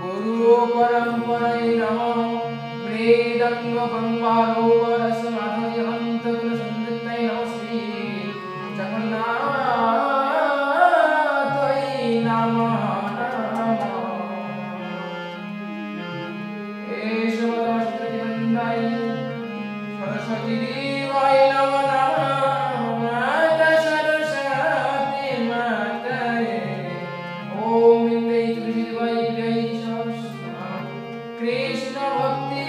गुरु परंपराय नमः। वेदंग बंगालो रसमाधुर्य हंत गुण संदिग्धय नमः श्री जगन्नाथय नमः। केशवदाश्रयनंदाय सरस्वती देवाय नमः। कृष्ण भक्ति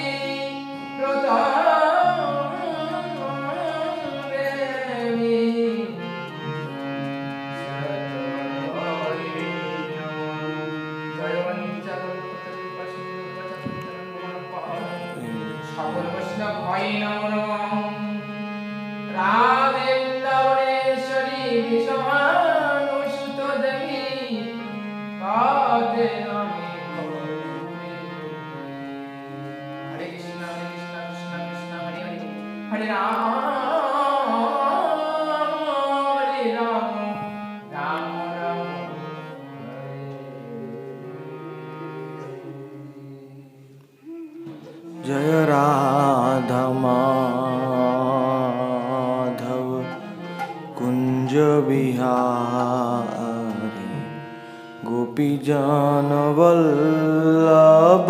हरे राम राम राम जय राधा माधव कुंज बिहारी गोपीजन वल्लभ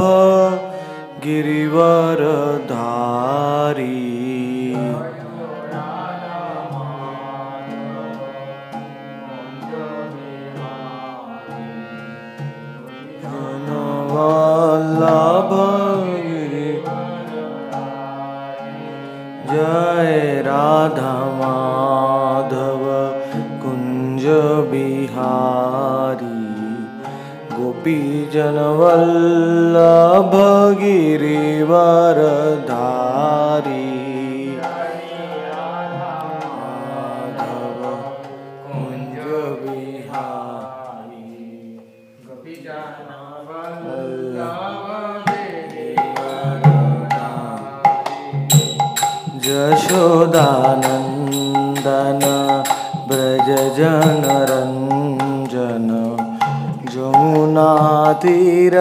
गिरिवर धारी। जय राधा माधव कुंज बिहारी गोपीजन वल्लभ गिरिवर धारी। माधव कुंज बिहारी गोपीजन वल्लभ यशोदानंदन ब्रज जन रंजन जमुना तीरवनचारी।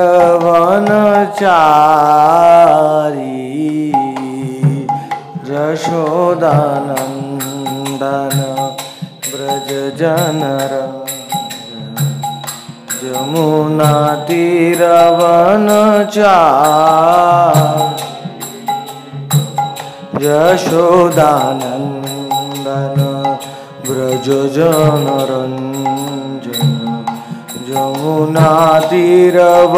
यशोदानंदन ब्रज जन रंजन जमुना तीरवनचारी। यशोदानंदन ब्रज जन रंजन जमुना तीरवनचारी।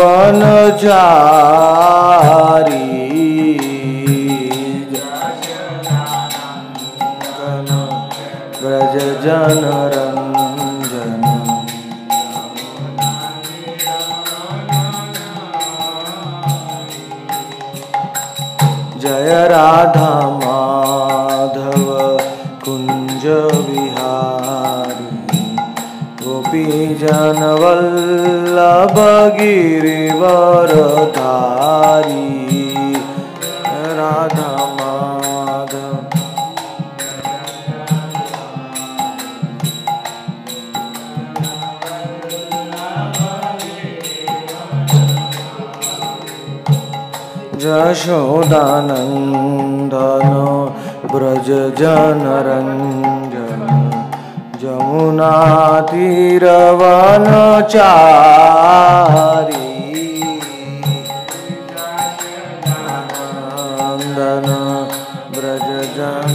यशोदानंदन ब्रज जन रंजन जय राधा माधव कुंज बिहारी गोपीजन वल्लभ गिरिवर धारी। राधा माधव यशोदानंदन ब्रज जन रंजन जमुना तीरवनचारी। नंदन ब्रज जन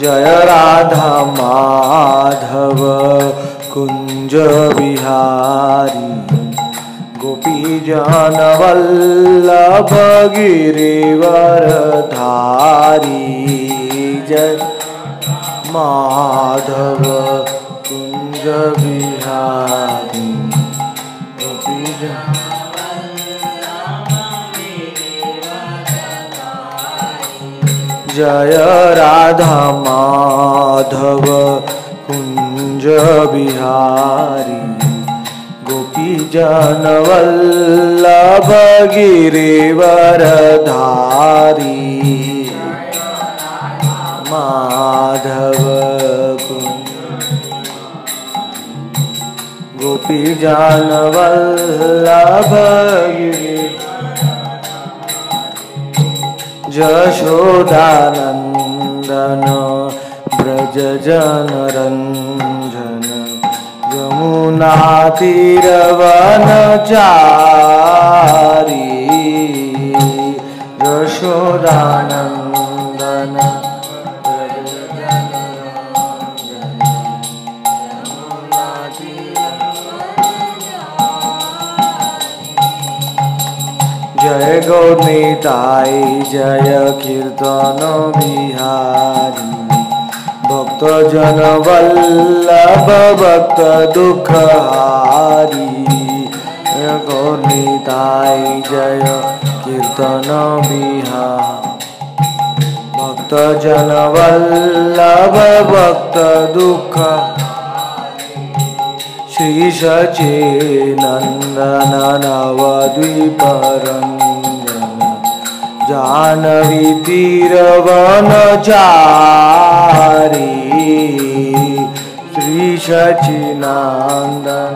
जय राधा माधव कुंज बिहारी गोपीजन वल्लभ गिरिवर धारी। जय माधव कुंज बिहारी गोपीजन जय राधा माधव कुंज बिहारी गोपी जन वल्लभ गिरिवरधारी माधव गोपी जन वल्लभ यशोदानंदन ब्रज जन रंजन यमुना तीरवनचारी यशोदानंदन ब्रज जन रंजन यमुना जय गौरनीताय जय कीर्तन बिहारी भक्त जन वल्लभ भक्त दुखहारी जय गौरनीताय जय कीर्तन बिहारी भक्त जन वल्लभ भक्त दुख श्री सच्चिनंदन नवद्वीप रंजन जानवी तीरवनचारी श्री सच्चिनंदन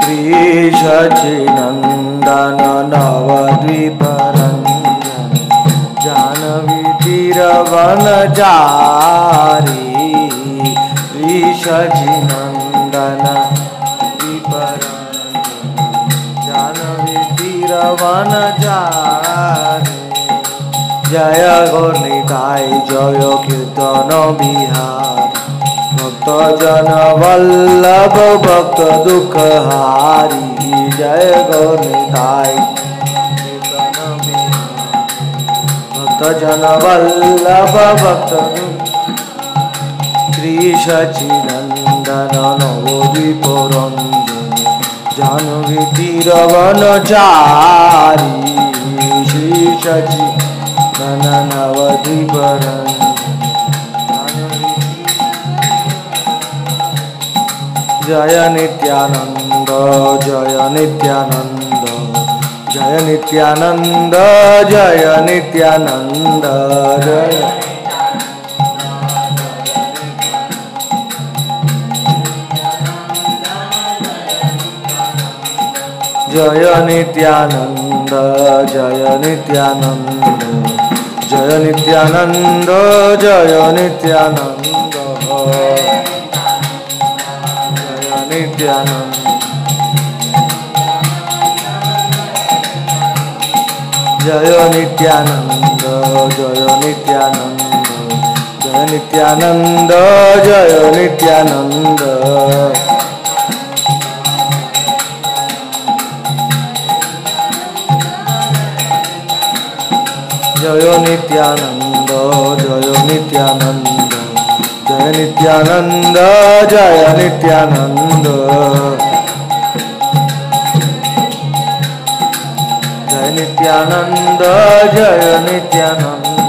श्री सच्चिनंदन नवद्वीप रंजन जानवी तीरवनचारी श्री सच्चिनंदन नवद्वीप रंजन जानवी तीरवनचारी जय गौरनीताय जय कीर्तन बिहारी भक्त जन वल्लभ भक्त दुखहारी जय गौरनीताय भक्त जन वल्लभ भक्त श्री सच्चिनंदन नवद्वीप रंजन जानवी तीरवनचारी श्री सच्चिनंदन नवद्वीप रंजन जय नित्यानंद जय नित्यानंद जय नित्यानंद जय नित्यानंद जय नित्यानंद जय नित्यानंद जय नित्यानंद जय नित्यानंद नित्यानंद जय नित्यानंद जय नित्यानंद जय नित्यानंद जय नित्यानंद जय नित्यानंद जय नित्यानंद जय नित्यानंद जय नित्यानंद जय नित्यानंद जय नित्यानंद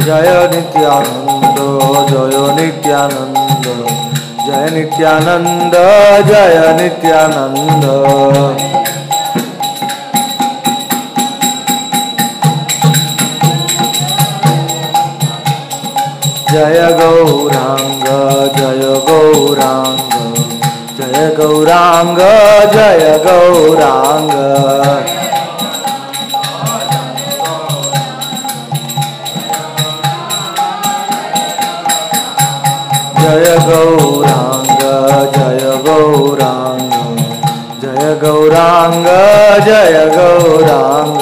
जय नित्यानंद जय नित्यानंद जय नित्यानंद जय नित्यानंद जय गौरांग जय गौरांग जय गौरांग जय गौरांग जय गौरांग जय गौरांग जय गौरांग जय गौरांग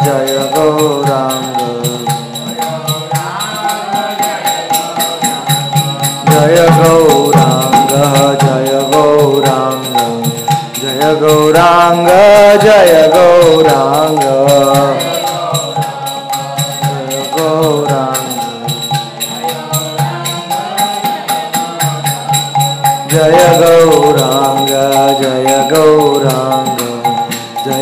जय गौरांग जय गौरांग जय गौरांग जय गौरांग जय गौरांग जय गौरांग जय गौरांग जय गौरांग जय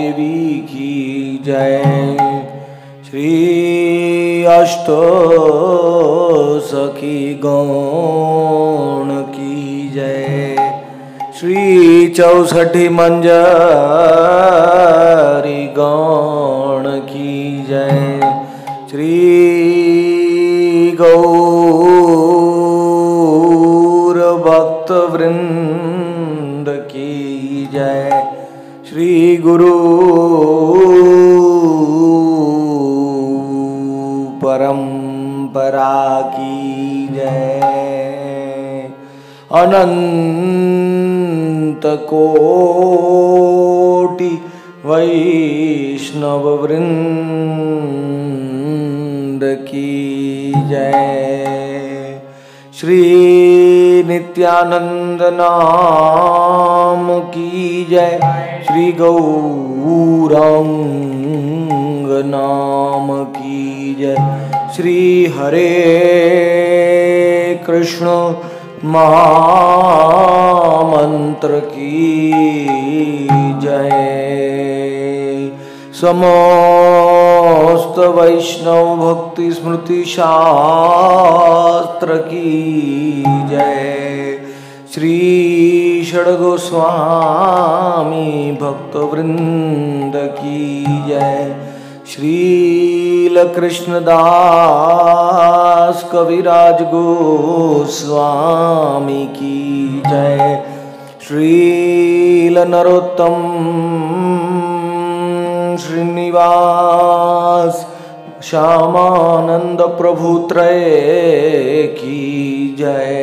जय। श्री अष्टो सखी गौण की जय। श्री 64 मंजरी गौण की जय। श्री गौर भक्त वृंद की जय। श्री गुरु परंपरा की जय। अनंत कोटि वैष्णव वृंद की जय। श्री नित्यानंद नाम की जय। श्री गौरांग नाम की जय। श्री हरे कृष्ण महामंत्र की जय। समस्त वैष्णव भक्ति स्मृति शास्त्र की जय। श्री षड्गोस्वामी भक्त वृंद की जय। श्रील कृष्णदास कविराज गोस्वामी की जय। श्रील नरोत्तम श्रीनिवास श्यामानंद प्रभु त्रय की जय।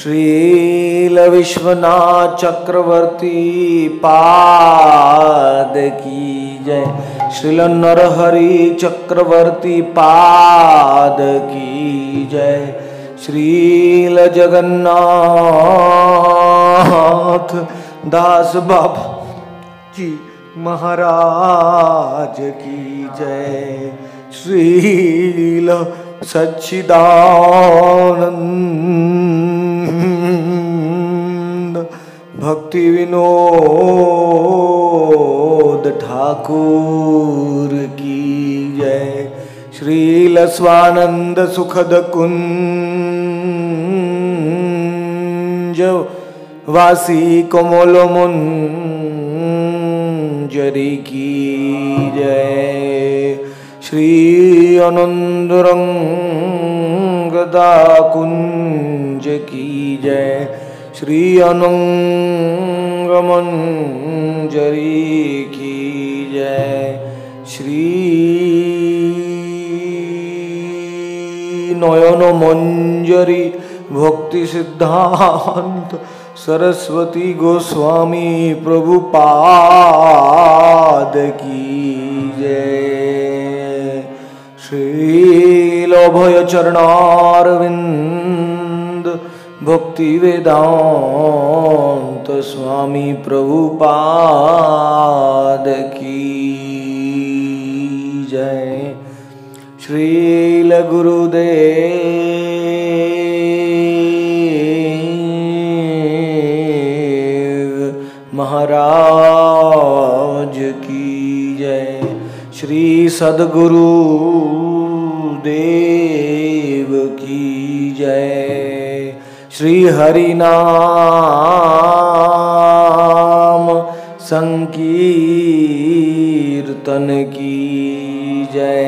श्रील विश्वनाथ चक्रवर्ती पाद की जय। श्रील नरहरि चक्रवर्ती पाद की जय। श्रील जगन्नाथ दास बाबा जी महाराज की जय। श्रील सच्चिदानंद भक्ति विनोद ठाकुर की जय। श्रील स्वानंद सुखद कुंज वासी कोमलमुंजरी की जय। श्री अनंदरंगदा कुंज की जय। श्री अनंगमंजरी की जय। श्री नयन मंजरी भक्ति सिद्धांत सरस्वती गोस्वामी प्रभुपाद की जय। श्रील अभय चरणारविंद भक्ति वेदांत स्वामी प्रभुपाद की जय। श्रील गुरुदेव महाराज की जय। श्री सद्गुरु देव की जय। श्री हरि नाम संकीर्तन की जय।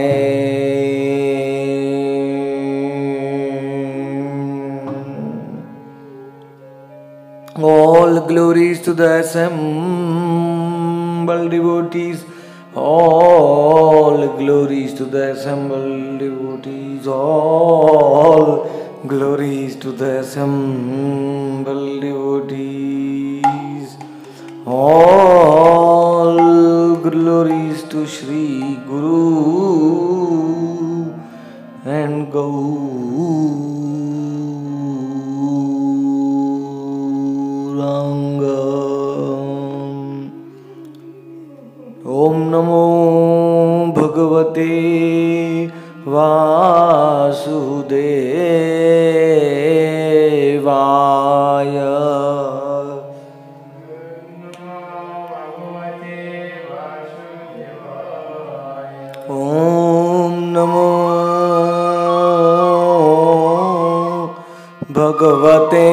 All glories to the assembled devotees. All glories to the assembled devotees. All glories to the assembled devotees. All glories to Shri Guru and Gauranga. Om Namo Bhagavate Vasudevaya. भगवते वासुदेवाय। ॐ नमो भगवते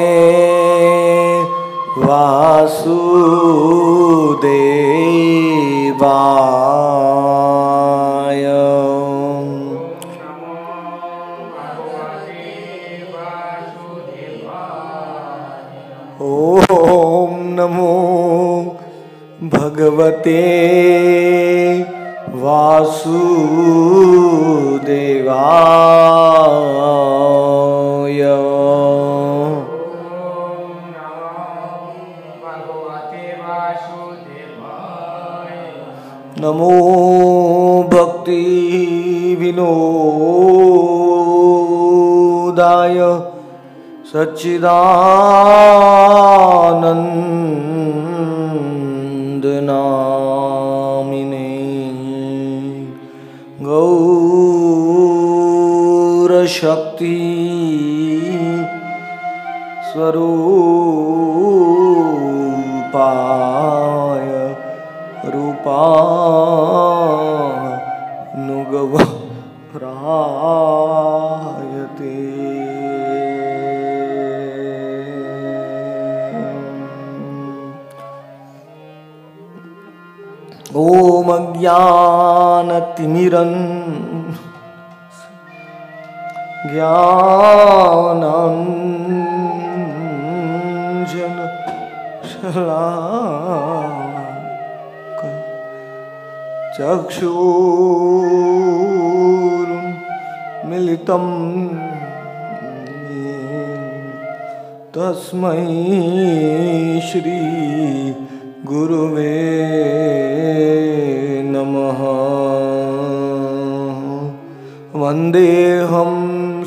वासुदेवाय। ॐ नमो भगवते वासुदेवाय। नमो भक्ति विनोदाय सच्चिदानंद नामिने गौरशक्ति स्वरूपाय रूपानुगवरायते। ॐ ज्ञानाञ्जन शलाकया चक्षुरुन्मिलितं तस्मै श्री गुरुवे नमः। वन्देऽहं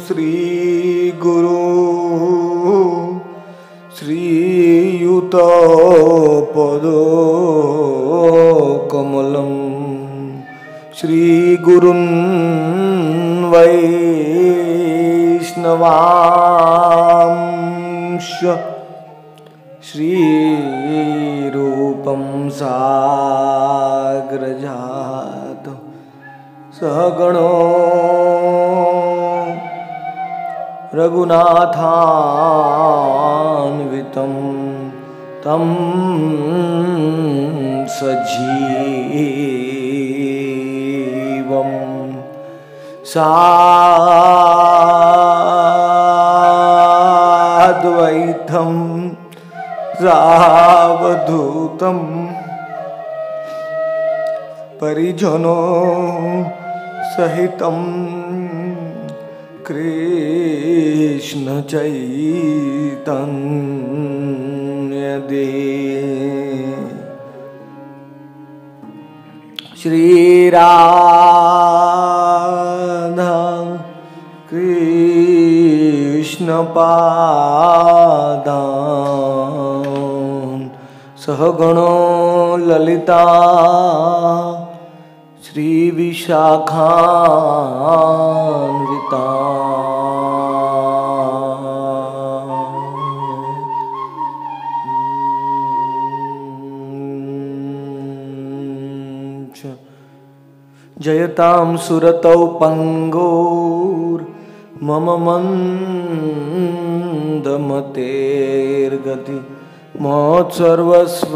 श्रीगुरु श्रीयुतपदकमलं श्रीगुरुन् वैष्णवांश्च श्रीरूपं साग्रजातं सहगणो रघुनाथान्वितं तं सजीवं साद्वैतं सावधूतं परिजनो सहितं कृष्ण चैतन्य देव श्री राधा कृष्ण पादान् सहगणो ललिता श्री विशाखान्विता जयतां सुरतौ पंगोर्मम मन्दमतेर्गति मोत्सर्वस्व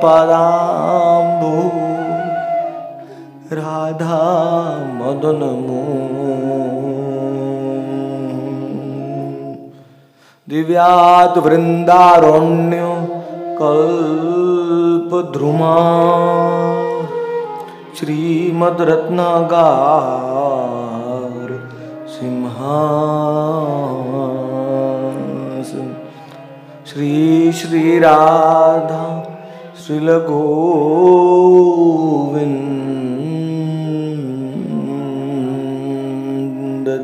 पादाम्भो राधा मदन दिव्यात् वृन्दारण्य कल्पद्रुमा श्रीमद् रत्नागार सिंहासन श्री श्री राधा श्रील गोविंद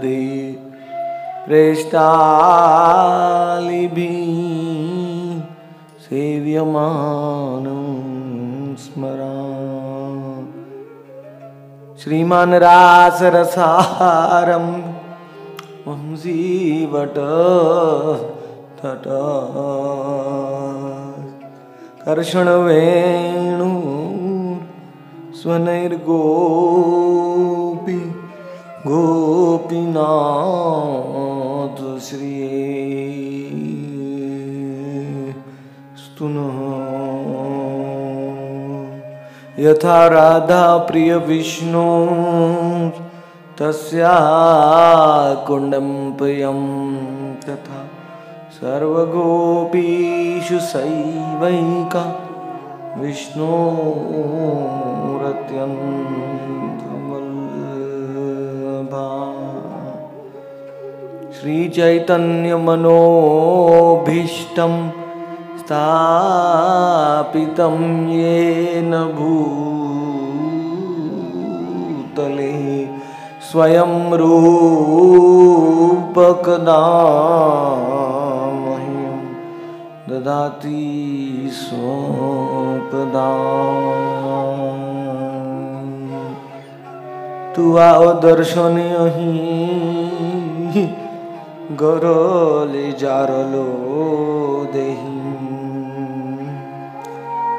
दे प्रेष्टालिभिः सेव्यमानं स्मरामि श्रीमान रासरसारं वंशीवट तट कर्षणवेणु स्वनैर्गोपी गोपीनाथ श्री स्तुनः यथा राधा प्रिय विष्णु तस्या कुंडम प्रियम तथा सर्वगोपीषु सैवैका विष्णुरत्यन्तवल्लभा श्री चैतन्य मनोभीष्टं स्थापितं येन भूतले स्वयं रूप कदा मह्यं ददाति स्वपदा तु आओ दर्शने अहीं गरले जारलो देहि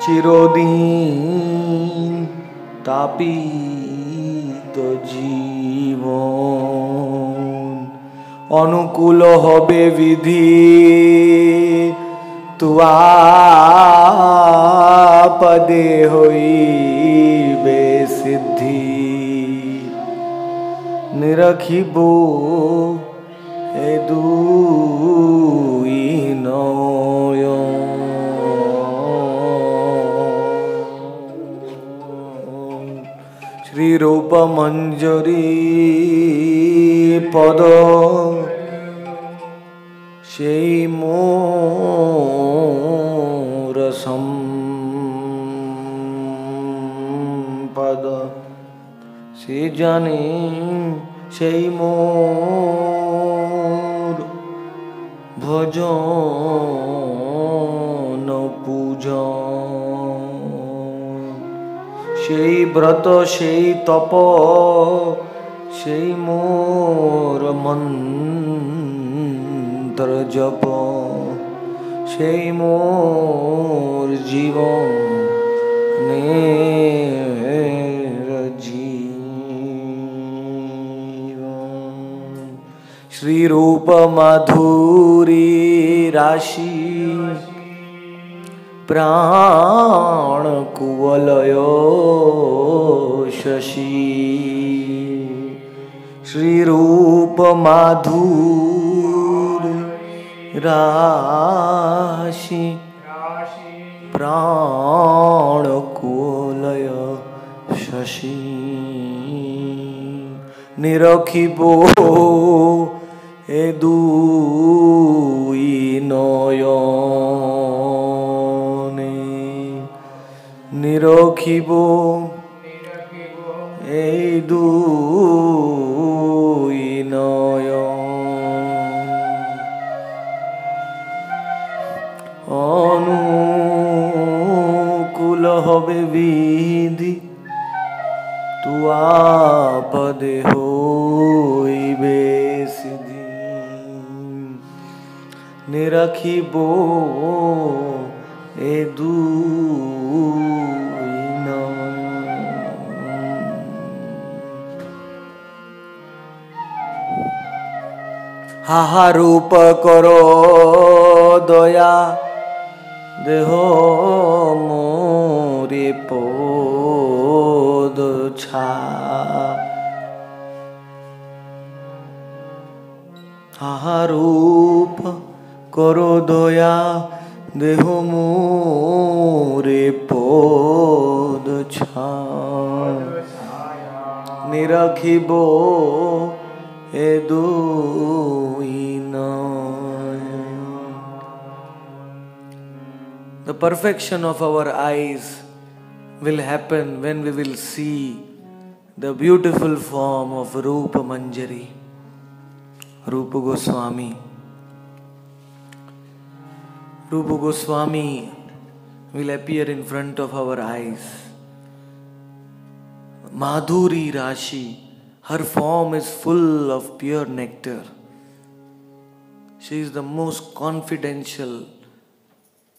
चिरोदीन तापित जीवन अनुकूल होबे विधि तुआ पदे होइबे सिद्धि निरखिबो ए दुई नयन श्री रूप मंजरी पद সেই মোর সম্পদ সে জানে সেই মোর ভজন পূজন সেই ব্রত সেই তপ সেই মোর মন্ত্র জপ সেই মোর জীবনের জীবন শ্রী রূপ মাধুরী রাশি प्राण कुवलय शशि श्री रूप माधुर राशि प्राण कुवलय शशि निरखिबो ए दुई नयन निरखिब এই দুই নয়ন অনুকূল হবে বিধি তুয়া পদে হইবে সিদ্ধি নিরখিব এ দুই हाहा रूप करो दया देह मोरे पोद छा हाहा रूप करो दया देह मोरे पोद छा निरखिबो ए दुई नयन. The perfection of our eyes will happen when we will see the beautiful form of Rupa Manjari, Rupa Goswami. Rupa Goswami will appear in front of our eyes. Madhuri Rashi, her form is full of pure nectar. She is the most confidential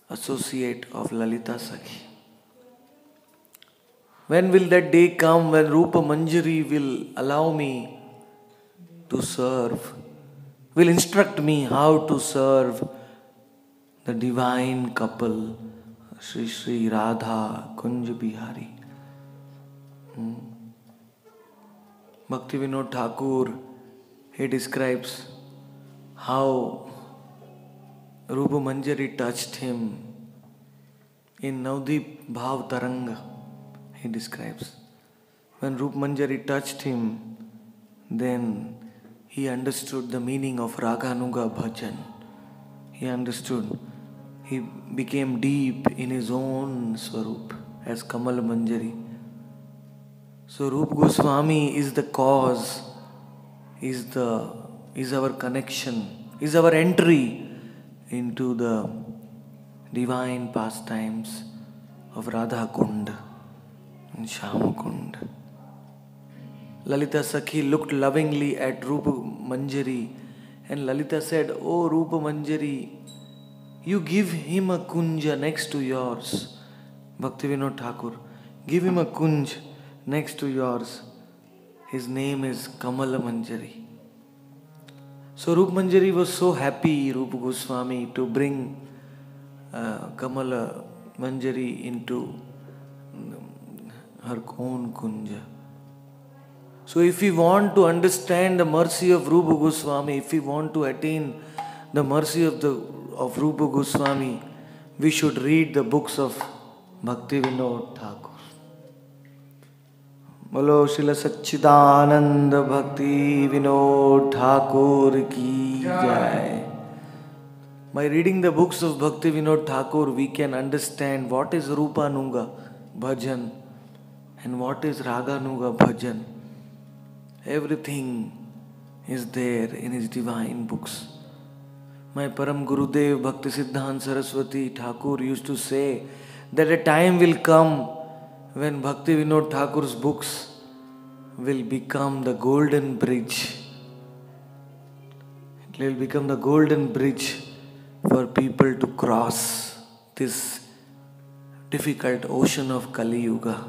associate of Lalita Sakhi. When will that day come when Rupa Manjari will allow me to serve, will instruct me how to serve the divine couple, Sri Sri Radha Kunj Bihari. Bhaktivinoda Thakur, he describes how Rupa Manjari touched him in Navdeep Bhav Taranga. He describes when Rupa Manjari touched him, then he understood the meaning of Raganuga Bhajan. He understood. He became deep in his own Swarup as Kamal Manjari. So Rupa Goswami is the cause, is our connection, is our entry into the divine pastimes of Radha Kund and Sham Kund. Lalita Sakhi looked lovingly at Rupa Manjari and Lalita said, "Oh Rupa Manjari, you give him a kunja next to yours." Bhaktivinoda Thakur, give him a kunj next to yours. His name is Kamala Manjari. So Rupa Manjari was so happy, Rupa Goswami, to bring Kamala Manjari into her own kunja. So if we want to understand the mercy of Rupa Goswami, if we want to attain the mercy of Rupa Goswami, we should read the books of Bhaktivinoda Thakur. Bolo Srila Satchidananda Bhakti Vinod Thakur ki jai. By reading the books of Bhakti Vinod Thakur, we can understand what is Rupanuga Bhajan and what is Raganuga Bhajan. Everything is there in his divine books. My Param Gurudev Bhakti Siddhanta Saraswati Thakur used to say that a time will come when Bhakti Vinod Thakur's books will become the golden bridge. It will become the golden bridge for people to cross this difficult ocean of Kali Yuga.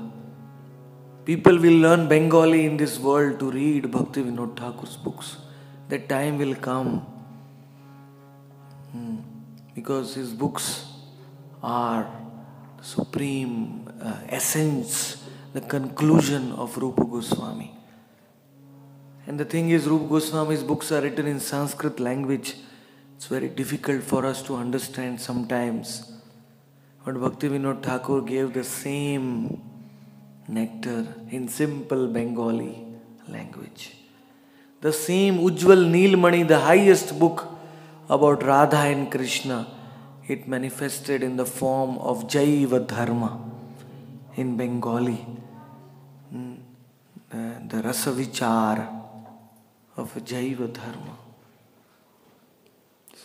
People will learn Bengali in this world to read Bhakti Vinod Thakur's books. That time will come. Because his books are the supreme essence, the conclusion of Rupa Goswami. And the thing is, Rupa Goswami's books are written in Sanskrit language. It's very difficult for us to understand sometimes. But Bhaktivinoda Thakur gave the same nectar in simple Bengali language. The same Ujjwal Neelmani, the highest book about Radha and Krishna, it manifested in the form of Jaiva Dharma in Bengali. The Rasa Vichar of Jaiva Dharma.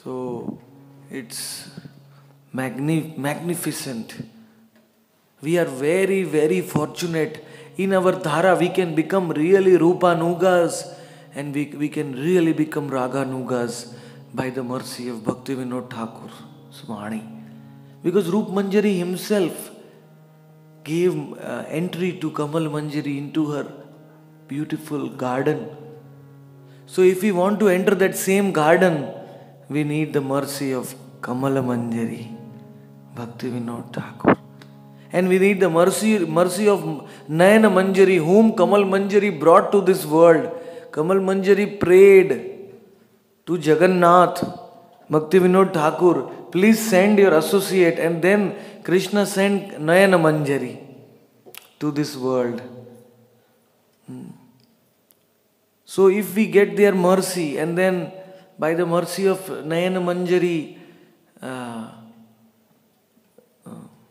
So it's magnificent. We are very, very fortunate. In our Dhara, we can become really Rupanugas and we can really become Raganugas by the mercy of Bhaktivinoda Thakur Swami. Because Rupa Manjari himself gave entry to Kamal Manjari into her beautiful garden. So if we want to enter that same garden, we need the mercy of Kamala Manjari, Bhaktivinoda Thakur. And we need the mercy of Nayana Manjari, whom Kamal Manjari brought to this world. Kamal Manjari prayed to Jagannath, Bhaktivinoda Thakur, please send your associate. And then Krishna sent Nayana Manjari to this world. So if we get their mercy, and then by the mercy of Nayana Manjari,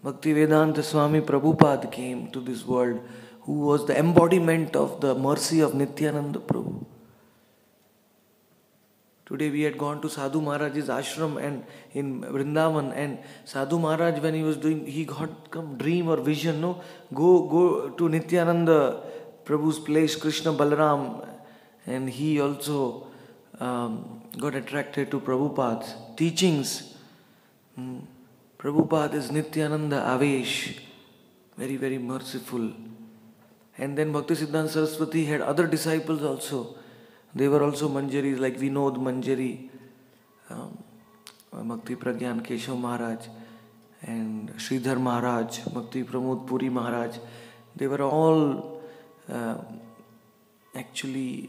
Bhaktivedanta Swami Prabhupada came to this world, who was the embodiment of the mercy of Nityananda Prabhu. Today we had gone to Sadhu Maharaj's ashram and in Vrindavan, and Sadhu Maharaj, when he was doing, he got some dream or vision, go to Nityananda Prabhu's place, Krishna Balaram, and he also got attracted to Prabhupada's teachings. Prabhupada is Nityananda Avesh, very, very merciful. And then Bhaktisiddhanta Saraswati had other disciples also. They were also Manjaris, like Vinod Manjari, Bhakti Pragyan Keshav Maharaj, and Sridhar Maharaj, Bhakti Pramod Puri Maharaj. They were all actually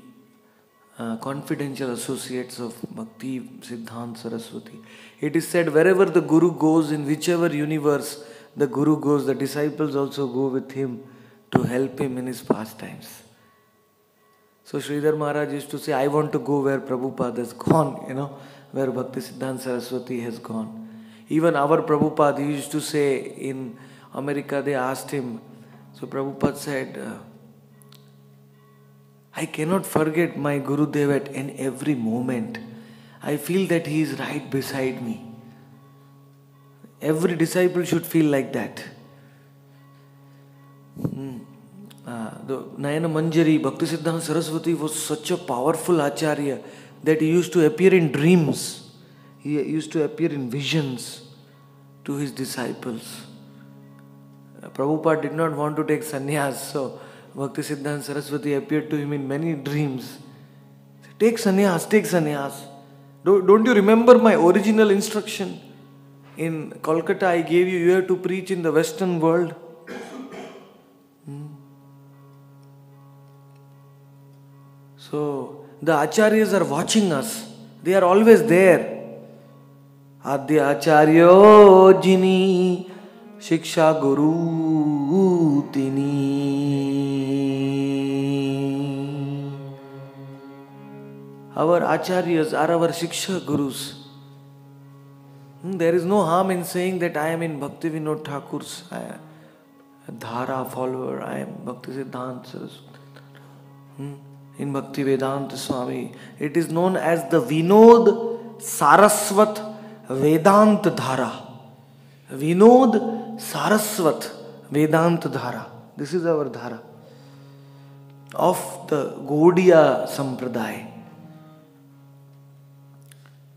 confidential associates of Bhakti Siddhanta Saraswati. It is said wherever the Guru goes, in whichever universe the Guru goes, the disciples also go with him to help him in his pastimes. So Sridhar Maharaj used to say, I want to go where Prabhupada has gone, where Bhakti Siddhanta Saraswati has gone. Even our Prabhupada, he used to say, in America they asked him, so Prabhupada said, I cannot forget my Gurudev at every moment. I feel that he is right beside me. Every disciple should feel like that. The Nayana Manjari, Bhaktisiddhanta Saraswati was such a powerful Acharya that he used to appear in dreams. He used to appear in visions to his disciples. Prabhupada did not want to take sannyas, so Bhaktisiddhanta Saraswati appeared to him in many dreams. Take sannyas, take sannyas. Don't you remember my original instruction? In Kolkata I gave you have to preach in the Western world. So the Acharyas are watching us. They are always there. Adya Acharyo Jini Shiksha Guru Tini. Our Acharyas are our Shiksha Gurus. There is no harm in saying that I am in Bhakti Vinod Thakur's Dhara follower. I am Bhakti Siddhanta Saraswati. In Bhakti Vedanta Swami. It is known as the Vinod Saraswat Vedanta Dhara. Vinod Saraswat Vedanta Dhara. This is our Dhara of the Gaudiya Sampradaya.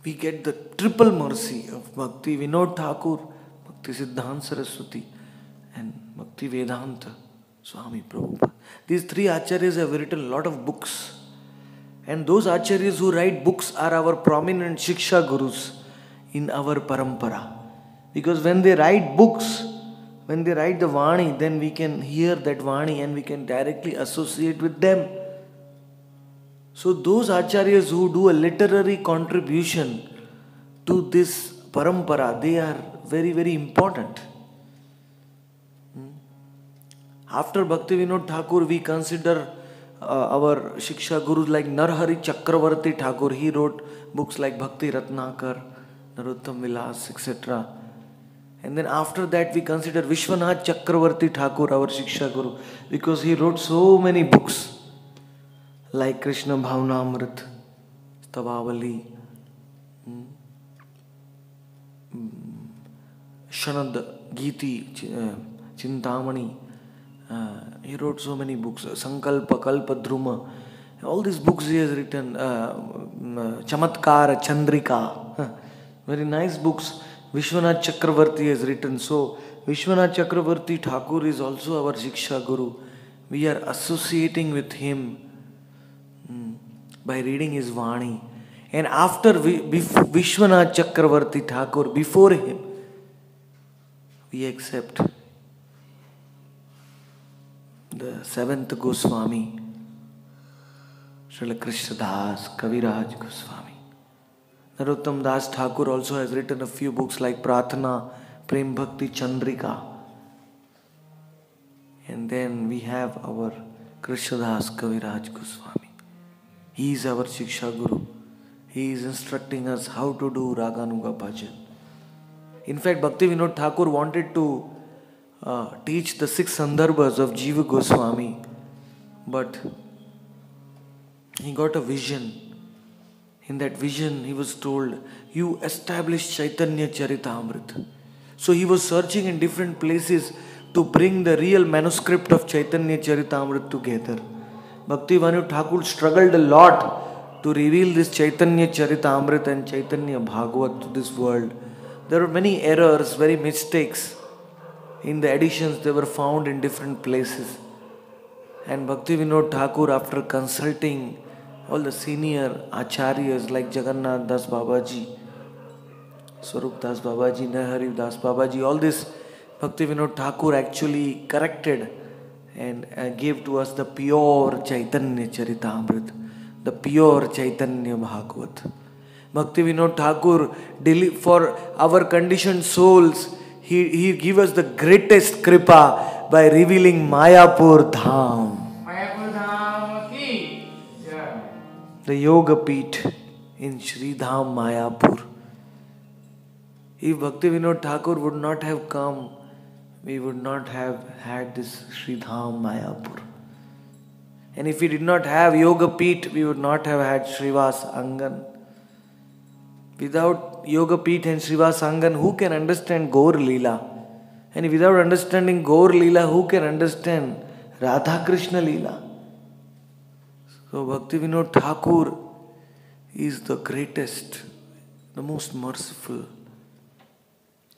We get the triple mercy of Bhakti Vinod Thakur, Bhakti Siddhanta Saraswati, and Bhakti Vedanta Swami Prabhupada. These three Acharyas have written a lot of books. And those Acharyas who write books are our prominent Shiksha Gurus in our Parampara. Because when they write books, when they write the Vani, then we can hear that Vani and we can directly associate with them. So those Acharyas who do a literary contribution to this Parampara, they are very, very important. After Bhakti Vinod Thakur, we consider our Shiksha Gurus like Narhari Chakravarti Thakur. He wrote books like Bhakti Ratnakar, Narottam Vilas, etc. And then after that, we consider Vishwanath Chakravarti Thakur, our Shiksha Guru, because he wrote so many books like Krishna Bhavnamrit, Stavavali, Shanad Giti, Chintamani. He wrote so many books. Sankalpa, Kalpa, Dhruma. All these books he has written. Chamatkara, Chandrika. Very nice books. Vishwanath Chakravarti has written. So, Vishwanath Chakravarti Thakur is also our Shiksha Guru. We are associating with him by reading his Vani. And after Vishwanath Chakravarti Thakur, before him, we accept the seventh Goswami, Srila Krishna Das, Kaviraj Goswami. Narottam Das Thakur also has written a few books like Pratana, Prem Bhakti Chandrika. And then we have our Krishna Das Kaviraj Goswami. He is our Shiksha Guru. He is instructing us how to do Raganuga Bhajan. In fact, Bhakti Vinod Thakur wanted to teach the 6 Sandarbhas of Jiva Goswami, but he got a vision. In that vision, he was told, you establish Chaitanya Charitamrita. So he was searching in different places to bring the real manuscript of Chaitanya Charitamrita together. Bhakti Vinod Thakur struggled a lot to reveal this Chaitanya Charitamrita and Chaitanya Bhagavat to this world. There were many errors, very mistakes in the editions. They were found in different places. And Bhakti Vinod Thakur, after consulting all the senior acharyas like Jagannath Das Babaji, Swarup Das Babaji, Nahari Das Babaji, all this Bhakti Vinod Thakur actually corrected and gave to us the pure Chaitanya Charitamrita, the pure Chaitanya Bhagavad. Bhakti Vinod Thakur, for our conditioned souls, he gave us the greatest kripa by revealing Mayapur Dham, Mayapur Dham ki jai. the Yoga Peeth in Sri Dham Mayapur. If Bhakti Vinod Thakur would not have come, we would not have had this Sri Dham Mayapur. And if we did not have Yoga Peeth, we would not have had Srivas Angan. Without Yoga Peeth and Srivas Angan, who can understand Gaur Leela? And without understanding Gaur Leela, who can understand Radha Krishna Leela? So Bhakti Vinod Thakur is the greatest, the most merciful.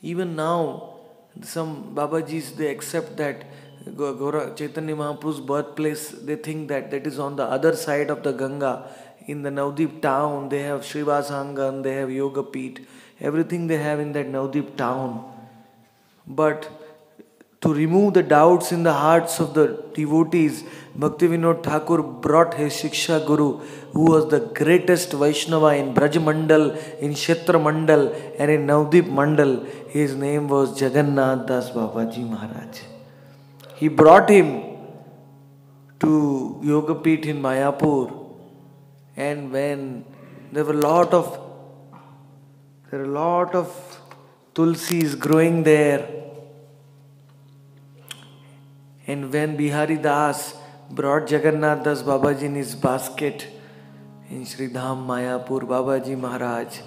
Even now, some Babajis, they accept that Chaitanya Mahaprabhu's birthplace, they think that is on the other side of the Ganga. In the Navdeep town, they have Srivas Angan, they have Yoga Peeth, everything they have in that Navdeep town. But to remove the doubts in the hearts of the devotees, Bhakti Vinod Thakur brought his Shiksha Guru, who was the greatest Vaishnava in Braj Mandal, in Kshetra Mandal, and in Navdeep Mandal. His name was Jagannath Das Babaji Maharaj. He brought him to Yoga Peeth in Mayapur, and when there were a lot of tulsis growing there, and when Bihari Das brought Jagannath Das Babaji in his basket in Sri Dham Mayapur, Babaji Maharaj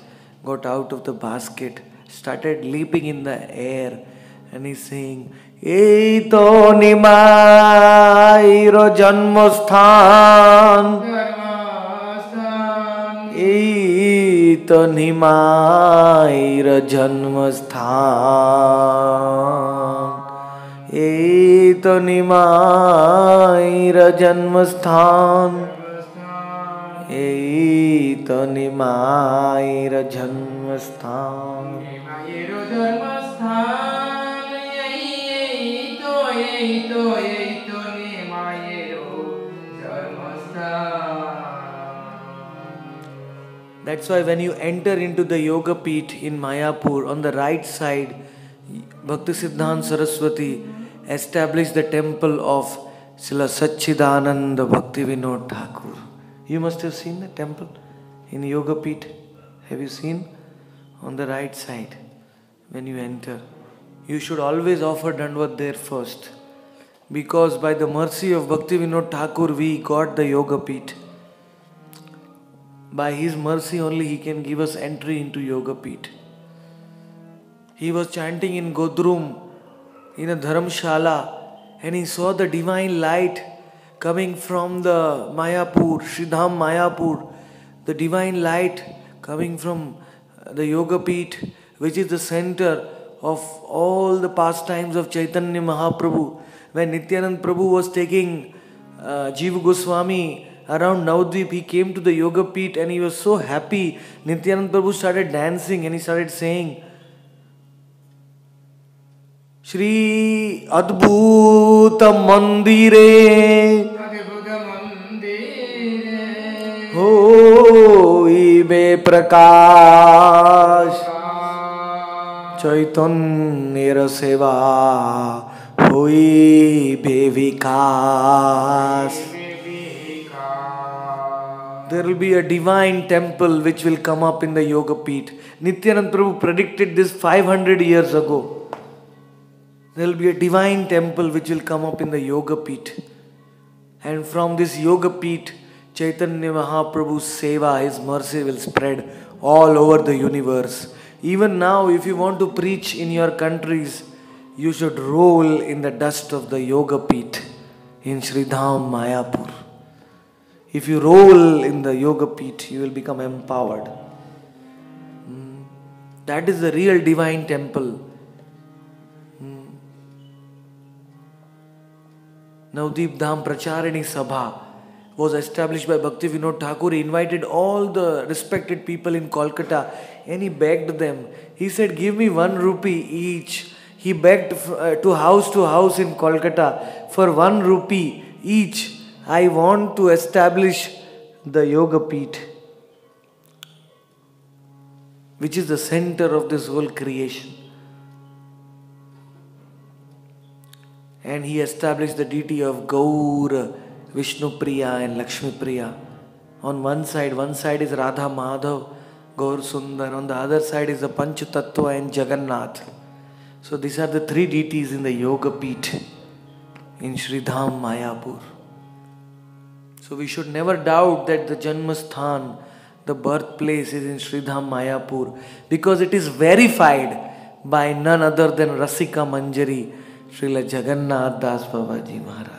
got out of the basket, started leaping in the air, and he's saying, "Ei to nimairo janmasthan, Dharmastham. ei to nimairo janmasthan, ei to nimairo janmasthan, ei to nimairo janmasthan." Mayero Dharmastham. Yei to ni Mayero Dharmastham. That's why when you enter into the Yoga Peeth in Mayapur, on the right side, Bhakti Siddhanta Saraswati established the temple of Srila Satchidananda Bhakti Vinod Thakur. You must have seen the temple in Yoga Peeth. Have you seen? On the right side, when you enter. You should always offer Dandvat there first. Because by the mercy of Bhakti Vinod Thakur, we got the Yoga Peeth. By his mercy only he can give us entry into Yoga Peeth. He was chanting in Godrum, in a Dharamshala, and he saw the divine light coming from the Mayapur, Sridham Mayapur, the divine light coming from the Yoga Peeth, which is the center of all the pastimes of Chaitanya Mahaprabhu. When Nityanand Prabhu was taking Jiva Goswami around Navadvip, he came to the Yoga Peeth and he was so happy. Nityanand Prabhu started dancing and he started saying, Shri Adbhuta Mandire Hoi Be Prakash Chaitanya Seva Hoi Be Vikas. There will be a divine temple which will come up in the Yoga Peeth. Nityanand Prabhu predicted this 500 years ago. There will be a divine temple which will come up in the Yoga Peeth. And from this Yoga Peeth, Chaitanya Mahaprabhu's Seva, His mercy will spread all over the universe. Even now, if you want to preach in your countries, you should roll in the dust of the Yoga Peeth in Sridham Mayapur. If you roll in the Yoga Peeth, you will become empowered. That is the real divine temple. Navdeep Dham Pracharini Sabha was established by Bhakti Vinod Thakur. He invited all the respected people in Kolkata and he begged them. He said, give me 1 rupee each. He begged to house in Kolkata for 1 rupee each. I want to establish the Yoga Peeth, which is the center of this whole creation. And he established the deity of Gaur, Vishnu Priya and Lakshmi Priya. On one side is Radha Madhav, Gaur Sundar. On the other side is the Panch Tattva and Jagannath. So these are the 3 deities in the Yoga Peeth in Sridham Mayapur. So we should never doubt that the Janmasthan, the birthplace, is in Sridham Mayapur, because it is verified by none other than Rasika Manjari, Srila Jagannath Das Babaji Maharaj.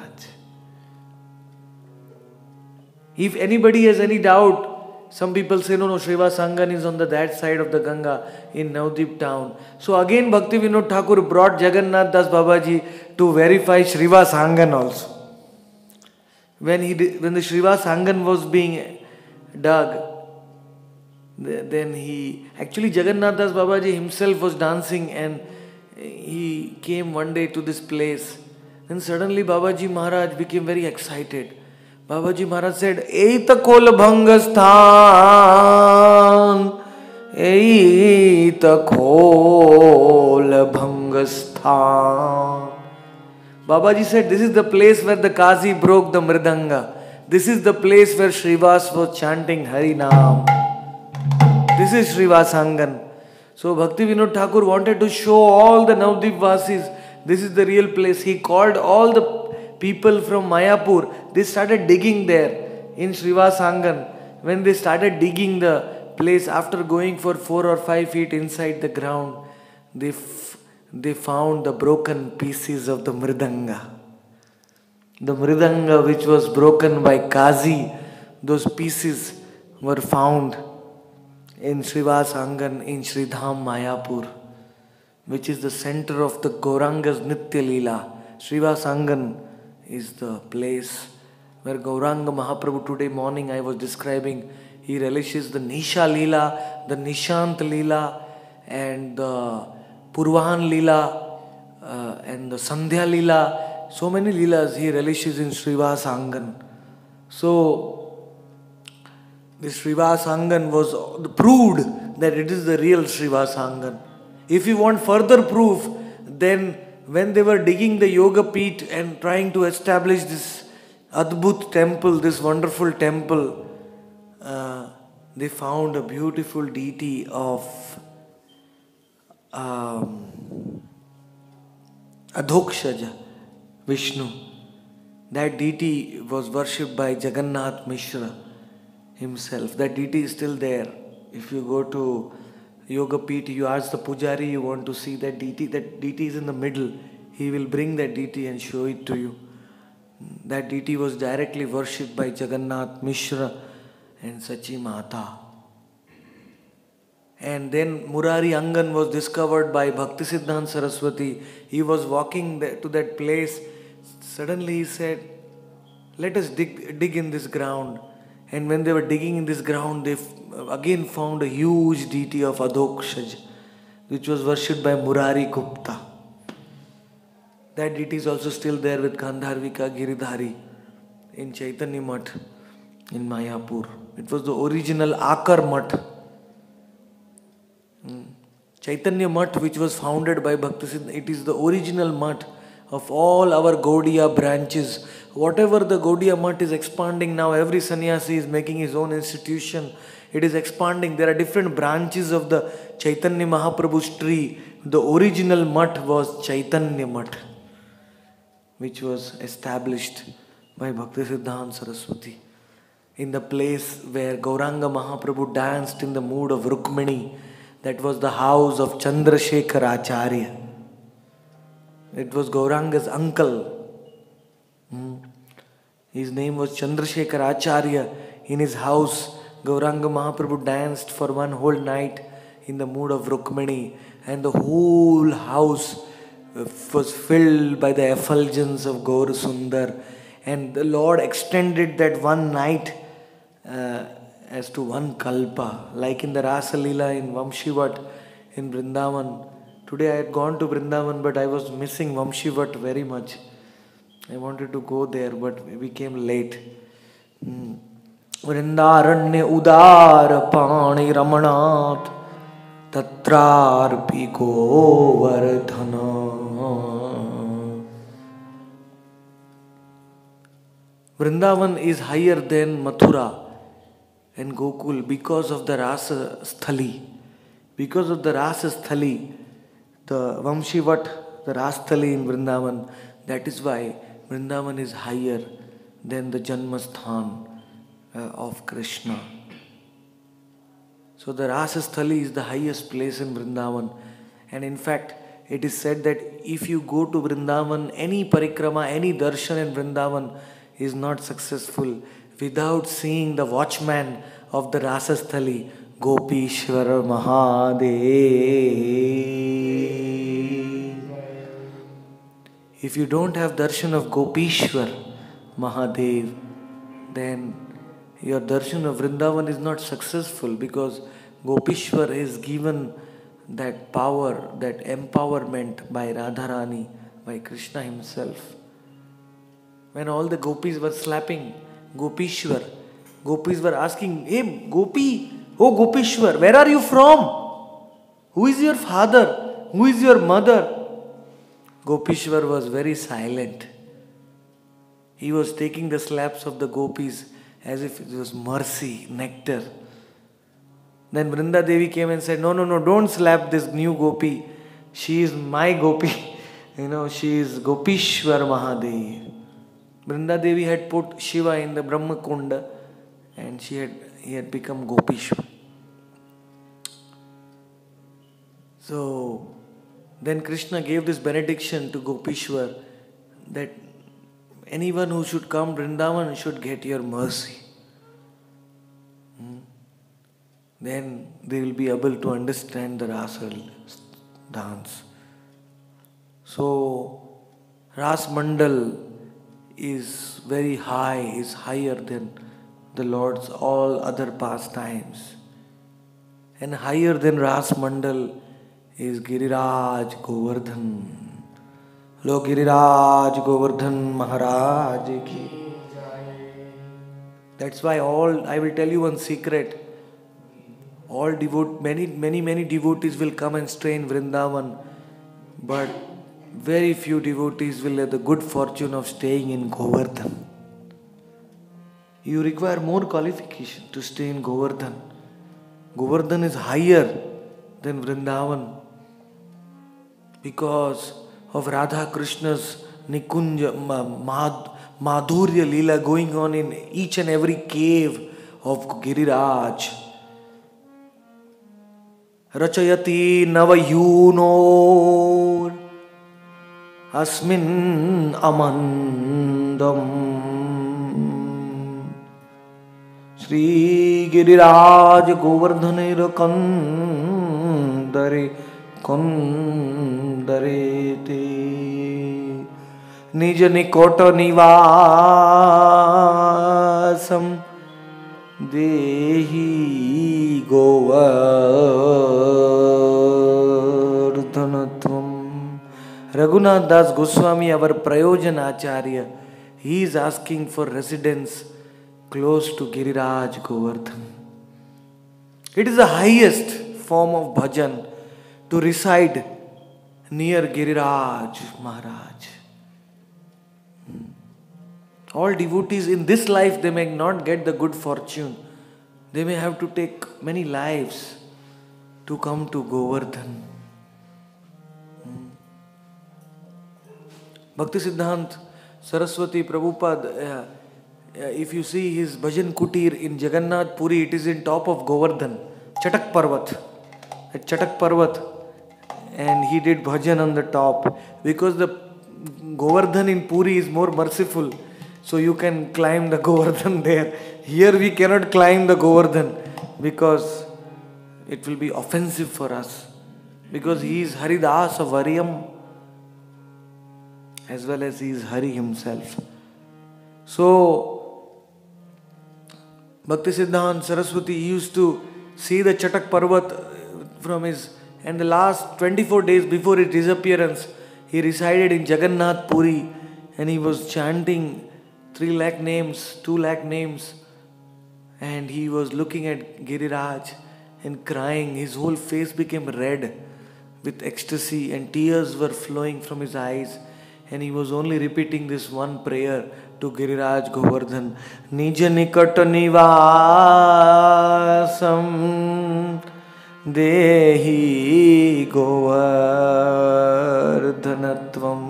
If anybody has any doubt, some people say, no, Srivas Angan is on that side of the Ganga in Navdeep town. So again Bhakti Vinod Thakur brought Jagannath Das Babaji to verify Srivas Angan also. When the Srivas Angan was being dug, then actually Jagannath Das Babaji himself was dancing and he came one day to this place. Then suddenly Babaji Maharaj became very excited. Babaji Maharaj said, Eita kol bhangasthán, Eita kol bhangasthán. Babaji said, this is the place where the Qazi broke the Mridanga. This is the place where Srivas was chanting Harinam. This is Srivas Angan. So Bhakti Vinod Thakur wanted to show all the Navdeep Vasis, this is the real place. He called all the people from Mayapur. They started digging there in Srivas Angan. When they started digging the place, after going for 4 or 5 feet inside the ground, they found the broken pieces of the Mridanga. The Mridanga which was broken by Qazi, those pieces were found in Srivas Angan in Sridham Mayapur, which is the center of the Gauranga's Nitya Leela. Srivas Angan is the place where Gauranga Mahaprabhu, today morning I was describing, he relishes the Nisha Leela, the Nishant Leela and the Purvan Leela and the Sandhya Leela. So many Leelas he relishes in Srivas Angan. So this Srivas Angan was proved that it is the real Srivas Angan. If you want further proof, then when they were digging the Yoga Peeth and trying to establish this Adbhut temple, this wonderful temple, they found a beautiful deity of Adhokshaja, Vishnu. That deity was worshipped by Jagannath Mishra himself. That deity is still there. If you go to Yoga Peeth, you ask the Pujari, you want to see that deity is in the middle. He will bring that deity and show it to you. That deity was directly worshipped by Jagannath Mishra and Sachi Mata. And then Murari Angan was discovered by Bhaktisiddhanta Saraswati. He was walking to that place. Suddenly he said, let us dig in this ground. And when they were digging in this ground, they again found a huge deity of Adhokshaja, which was worshipped by Murari Gupta. That deity is also still there with Gandharvika Giridhari in Chaitanya Math in Mayapur. It was the original Akar Math. Chaitanya Math, which was founded by Bhaktisiddhanta, it is the original Math of all our Gaudiya branches. Whatever the Gaudiya Math is expanding now, every sannyasi is making his own institution. It is expanding. There are different branches of the Chaitanya Mahaprabhu's tree. The original Math was Chaitanya Math, which was established by Bhaktisiddhanta Saraswati in the place where Gauranga Mahaprabhu danced in the mood of Rukmini. That was the house of Chandrasekhar Acharya. It was Gauranga's uncle. His name was Chandrasekhar Acharya. In his house, Gauranga Mahaprabhu danced for one whole night in the mood of Rukmini. And the whole house was filled by the effulgence of Gaur Sundar, and the Lord extended that one night as to one kalpa, like in the Rasa Leela in Vamshivat in Vrindavan. Today I had gone to Vrindavan, but I was missing Vamshivat very much. I wanted to go there, but we came late. Vrindaranya udar pani ramanat tatrarpi govardhana. Vrindavan is higher than Mathura and Gokul because of the Rasa Sthali. Because of the Rasa Sthali, the Vamshivat, the Rasa Sthali in Vrindavan, that is why Vrindavan is higher than the Janmasthan of Krishna. So the Rasa Sthali is the highest place in Vrindavan. And in fact, it is said that if you go to Vrindavan, any parikrama, any darshan in Vrindavan is not successful without seeing the watchman of the Rasa Sthali, Gopishwar Mahadev. If you don't have darshan of Gopishwar Mahadev, then your darshan of Vrindavan is not successful, because Gopishwar is given that power, that empowerment by Radharani, by Krishna himself. When all the gopis were slapping Gopishwar, gopis were asking, "Hey Gopi, oh Gopishwar, where are you from? Who is your father? Who is your mother?" Gopishwar was very silent. He was taking the slaps of the gopis as if it was mercy, nectar. Then Vrinda Devi came and said, no, don't slap this new gopi. She is my gopi. She is Gopishwar Mahadev. Vrinda Devi had put Shiva in the Brahma Kunda, and he had become Gopishwar. So then Krishna gave this benediction to Gopishwar that anyone who should come Vrindavan should get your mercy. Then they will be able to understand the Rasa dance. So Ras Mandal is very high, is higher than the Lord's all other pastimes. And higher than Ras Mandal is Giriraj Govardhan. Lo Giriraj Govardhan Maharaj ki. That's why I will tell you one secret. Many devotees will come and stay in Vrindavan, but very few devotees will have the good fortune of staying in Govardhan. You require more qualification to stay in Govardhan. Govardhan is higher than Vrindavan because of Radha Krishna's Nikunja Madhurya Leela going on in each and every cave of Giriraj. Rachayati Navayunor Asmin Amandam Sri Giriraj Govardhanir Kandare Te Nija Nikota Nivasam Dehi Govardhanatvam. Raghunath Das Goswami, our Prayojan Acharya, he is asking for residence close to Giriraj Govardhan. It is the highest form of bhajan to reside near Giriraj Maharaj. All devotees in this life, they may not get the good fortune. They may have to take many lives to come to Govardhan. Bhaktisiddhanta Saraswati Prabhupada, if you see his bhajan kutir in Jagannath Puri, it is in top of Govardhan, Chatak Parvat. At Chatak Parvat, and he did bhajan on the top because the Govardhan in Puri is more merciful. So you can climb the Govardhan there. Here we cannot climb the Govardhan because it will be offensive for us. Because he is Haridas of Variyam. as well as he is Hari himself. So, Bhaktisiddhanta Saraswati used to see the Chatak Parvat from his, and the last 24 days before his disappearance, he resided in Jagannath Puri and he was chanting 3 lakh names, 2 lakh names, and he was looking at Giriraj and crying. His whole face became red with ecstasy and tears were flowing from his eyes, and he was only repeating this one prayer to Giriraj Govardhan. Nija nikat nivasam dehi govardhanatvam.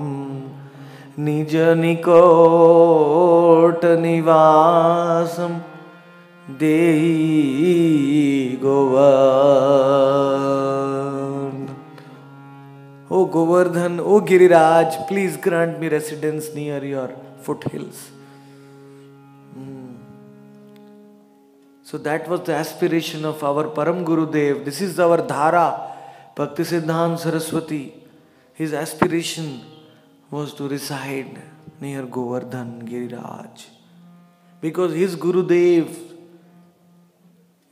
Nija nikot nivasam dehi govardhan. O Govardhan, O Giriraj, please grant me residence near your foothills. So that was the aspiration of our Param Gurudev. This is our Dhara, Bhaktisiddhanta Saraswati. His aspiration was to reside near Govardhan, Giriraj. Because his Gurudev,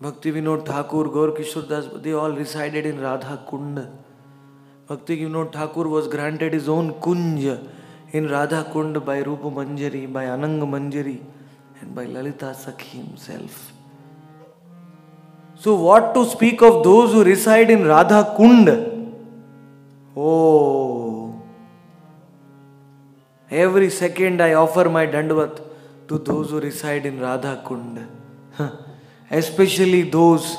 Bhakti Vinod Thakur, Gaur Kishore Das, they all resided in Radha Kund. Bhakti Vinod Thakur was granted his own Kunj in Radha Kund by Rupa Manjari, by Ananga Manjari, and by Lalita Sakhi himself. So what to speak of those who reside in Radha Kund? Oh, every second I offer my Dandvat to those who reside in Radha Kund. Especially those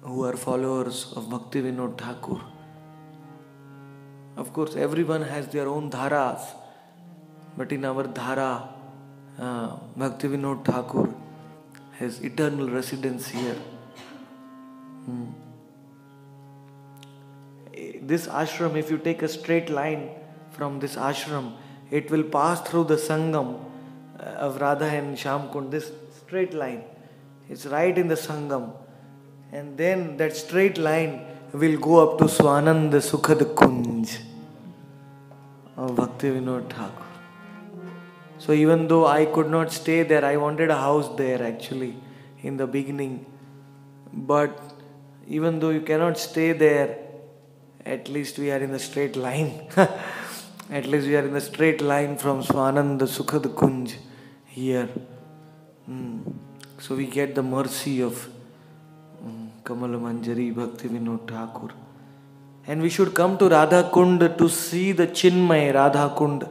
who are followers of Bhakti Vinod Thakur. Of course, everyone has their own dharas, but in our dhara, Bhakti Vinod Thakur has eternal residence here. This ashram, if you take a straight line from this ashram, it will pass through the Sangam of Radha and Shamkund. This straight line, it's right in the Sangam. And then that straight line will go up to Swananda Sukhad Kunj of Bhakti Vinod Thakur. So even though I could not stay there, I wanted a house there actually in the beginning. But even though you cannot stay there, at least we are in the straight line. At least we are in the straight line from Swananda Sukhad Kunj here. So we get the mercy of Kamala Manjari, Bhakti Vinod Thakur. And we should come to Radha Kund to see the Chinmay Radha Kund,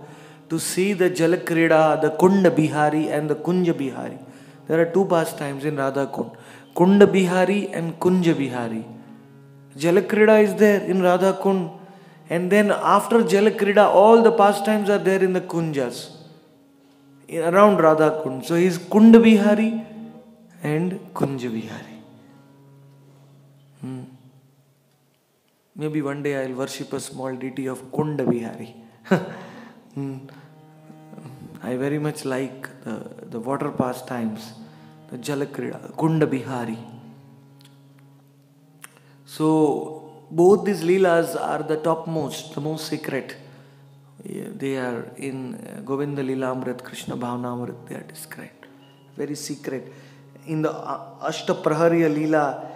to see the Jalakrida, the Kunda Bihari and the Kunja Bihari. There are 2 pastimes in Radha Kund, Kunda Bihari and Kunja Bihari. Jalakrida is there in Radha Kund, and then after Jalakrida, all the pastimes are there in the Kunjas around Radha Kund. So he is Kunda Bihari and Kunja Bihari. Maybe one day I will worship a small deity of Kunda Bihari. I very much like the water pastimes, the Jalakrida, Kunda Bihari. So both these Leelas are the topmost, the most secret. They are in Govinda Leelamrit, Krishna Bhavnamrit, they are described. Very secret. In the Ashtaprahariya Leela,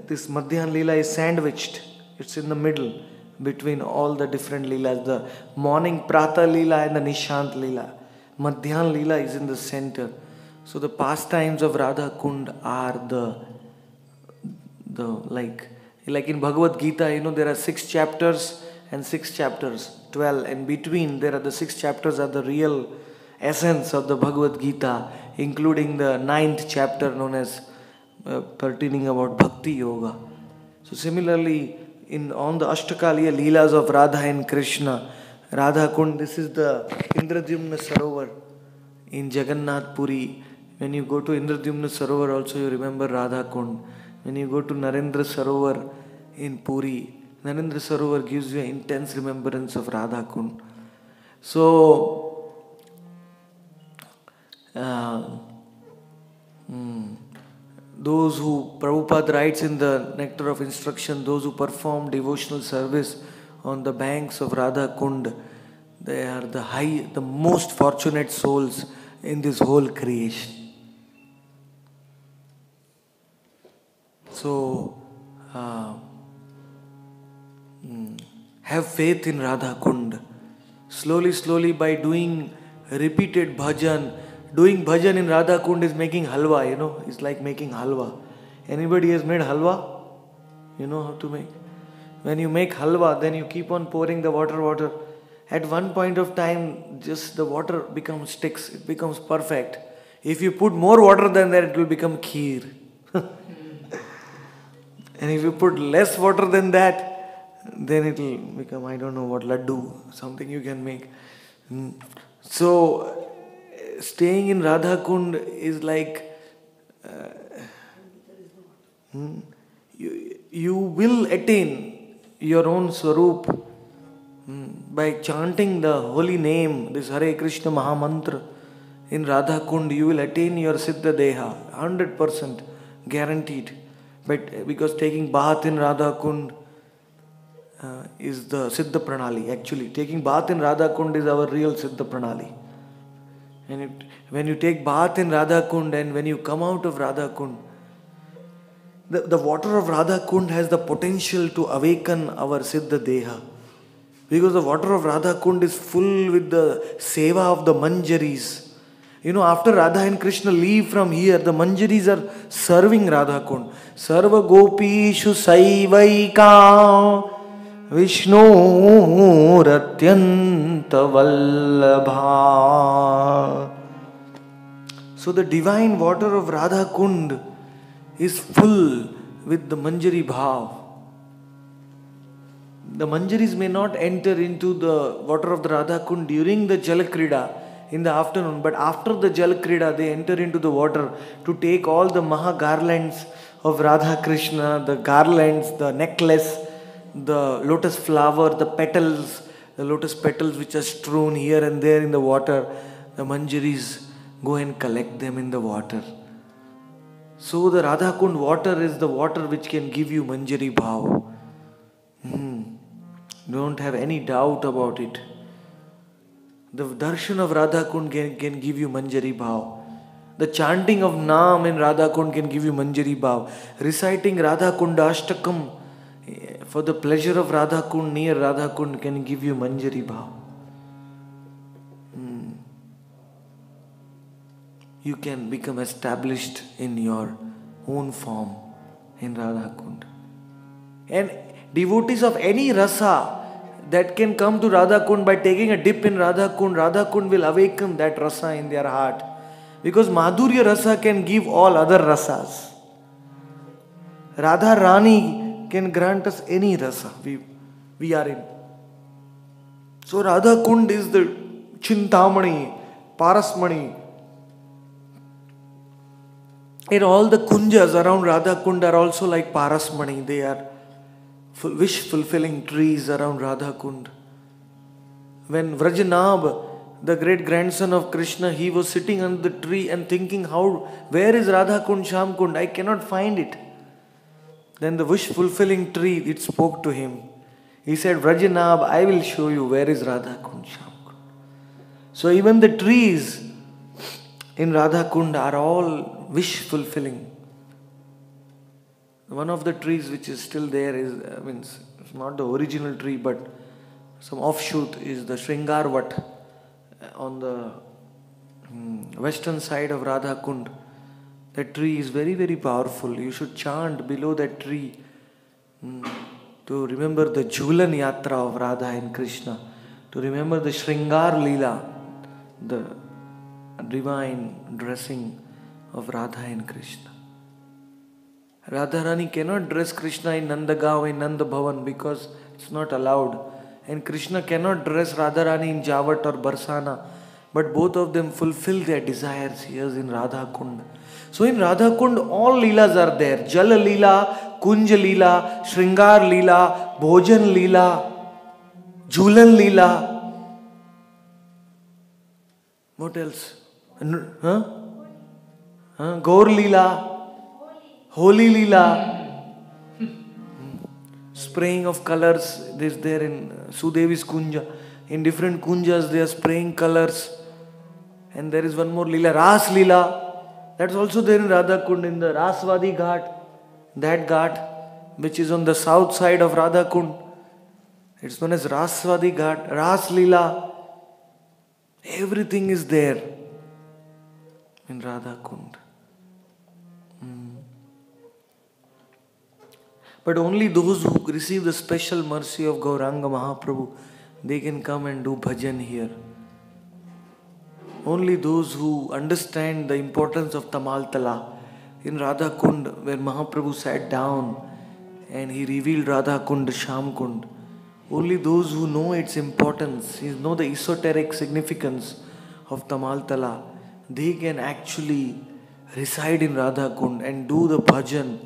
this Madhyan Leela is sandwiched. It's in the middle between all the different Leelas. The morning Prata Leela and the Nishant Leela. Madhyan Leela is in the center. So the pastimes of Radha Kund are the like in Bhagavad Gita, there are 6 chapters and 6 chapters, 12, and between there are the 6 chapters are the real essence of the Bhagavad Gita, including the 9th chapter known as pertaining about Bhakti Yoga. So similarly, on the Ashtakaliya Leelas of Radha and Krishna, Radha Kund, this is the Indradyumna Sarovar in Jagannath Puri. When you go to Indradyumna Sarovar also you remember Radha Kund. When you go to Narendra Sarovar in Puri, Narendra Sarovar gives you an intense remembrance of Radha Kund. So, those who, Prabhupada writes in the Nectar of Instruction, those who perform devotional service on the banks of Radha Kund, they are the most fortunate souls in this whole creation. So, have faith in Radha Kund. Slowly, by doing repeated bhajan. Doing bhajan in Radha Kund is making halwa, It's like making halwa. Anybody has made halwa? You know how to make? When you make halwa, then you keep on pouring the water. At one point of time, just the water becomes sticks. It becomes perfect. If you put more water than that, it will become kheer. And if you put less water than that, then it will become, I don't know what, laddu, something you can make. So, staying in Radha Kund is like, you will attain your own Swarup by chanting the holy name, this Hare Krishna Mahamantra in Radha Kund. You will attain your Siddha Deha, 100% guaranteed. But because taking bath in Radha Kund is the Siddha Pranali. Actually, taking bath in Radha Kund is our real Siddha Pranali. And when you take bath in Radha Kund and when you come out of Radha Kund, the water of Radha Kund has the potential to awaken our Siddha Deha. Because the water of Radha Kund is full with the seva of the manjaris. After Radha and Krishna leave from here, the manjaris are serving Radha Kund. Sarva gopishu saivaika Vishnu ratyanta vallabha. So the divine water of Radha Kund is full with the manjari bhav. The manjaris may not enter into the water of the Radha Kund during the Jalakrida in the afternoon, but after the Jalakrida they enter into the water to take all the Maha garlands of Radha Krishna, the garlands, the necklace, the lotus flower, the petals, the lotus petals which are strewn here and there in the water. The manjaris go and collect them in the water. So the Radha Kund water is the water which can give you manjari bhav. Don't have any doubt about it. The darshan of Radha Kund can give you manjari bhav. The chanting of Naam in Radha Kund can give you manjari bhav. Reciting Radha Kundashtakam for the pleasure of Radha Kund near Radha Kund can give you manjari bhav. You can become established in your own form in Radha Kund. And devotees of any rasa that can come to Radha Kund by taking a dip in Radha Kund will awaken that rasa in their heart. Because Madhurya rasa can give all other rasas. Radha Rani can grant us any rasa we are in. So Radha Kund is the Chintamani, Parasmani. And all the kunjas around Radha Kund are also like Parasmani. They are wish-fulfilling trees around Radha Kund. When Vrajanab, the great grandson of Krishna, he was sitting under the tree and thinking, where is Radha Kund, Sham Kund? I cannot find it. Then the wish-fulfilling tree, it spoke to him. He said, Vrajanab, I will show you where is Radha Kund, Sham Kund. So even the trees in Radha Kund are all wish-fulfilling. One of the trees which is still there is, it's not the original tree, but some offshoot is the Shringarvat on the western side of Radha Kund. That tree is very, very powerful. You should chant below that tree to remember the Jhulan Yatra of Radha and Krishna, to remember the Shringar Leela, the divine dressing of Radha and Krishna. Radharani cannot dress Krishna in Nandagaon, in Nanda Bhavan, because it's not allowed. And Krishna cannot dress Radharani in Javat or Barsana. But both of them fulfill their desires here in Radha Kund. So in Radha Kund, all Leelas are there. Jala Leela, Kunja Leela, Shringar Leela, Bhojan Leela, Jhulan Leela. What else? Gaur Leela, Holy Leela. spraying of colors. This there in Sudevi's Kunja. In different kunjas they are spraying colors. And there is one more Leela, Ras Leela. That's also there in Radha Kund, in the Raswadi Ghat. That Ghat, which is on the south side of Radha Kund. It's known as Raswadi Ghat, Ras Leela. Everything is there in Radha Kund. But only those who receive the special mercy of Gauranga Mahaprabhu, they can come and do bhajan here. Only those who understand the importance of Tamal Tala. In Radha Kund, where Mahaprabhu sat down and he revealed Radha Kund, Sham Kund. Only those who know its importance, know the esoteric significance of Tamal Tala, they can actually reside in Radha Kund and do the bhajan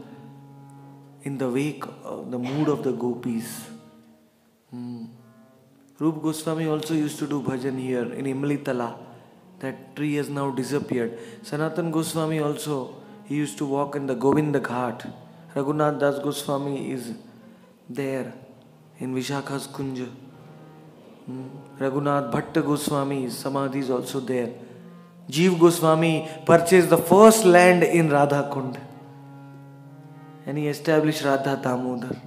in the wake of the mood of the gopis. Rupa Goswami also used to do bhajan here in Imli Tala. That tree has now disappeared. Sanatan Goswami also, he used to walk in the Govinda Ghat. Raghunath Das Goswami is there in Vishakha's Kunja. Raghunath Bhatta Goswami's Samadhi is also there. Jeev Goswami purchased the first land in Radha Kund. And he established Radha Damodar.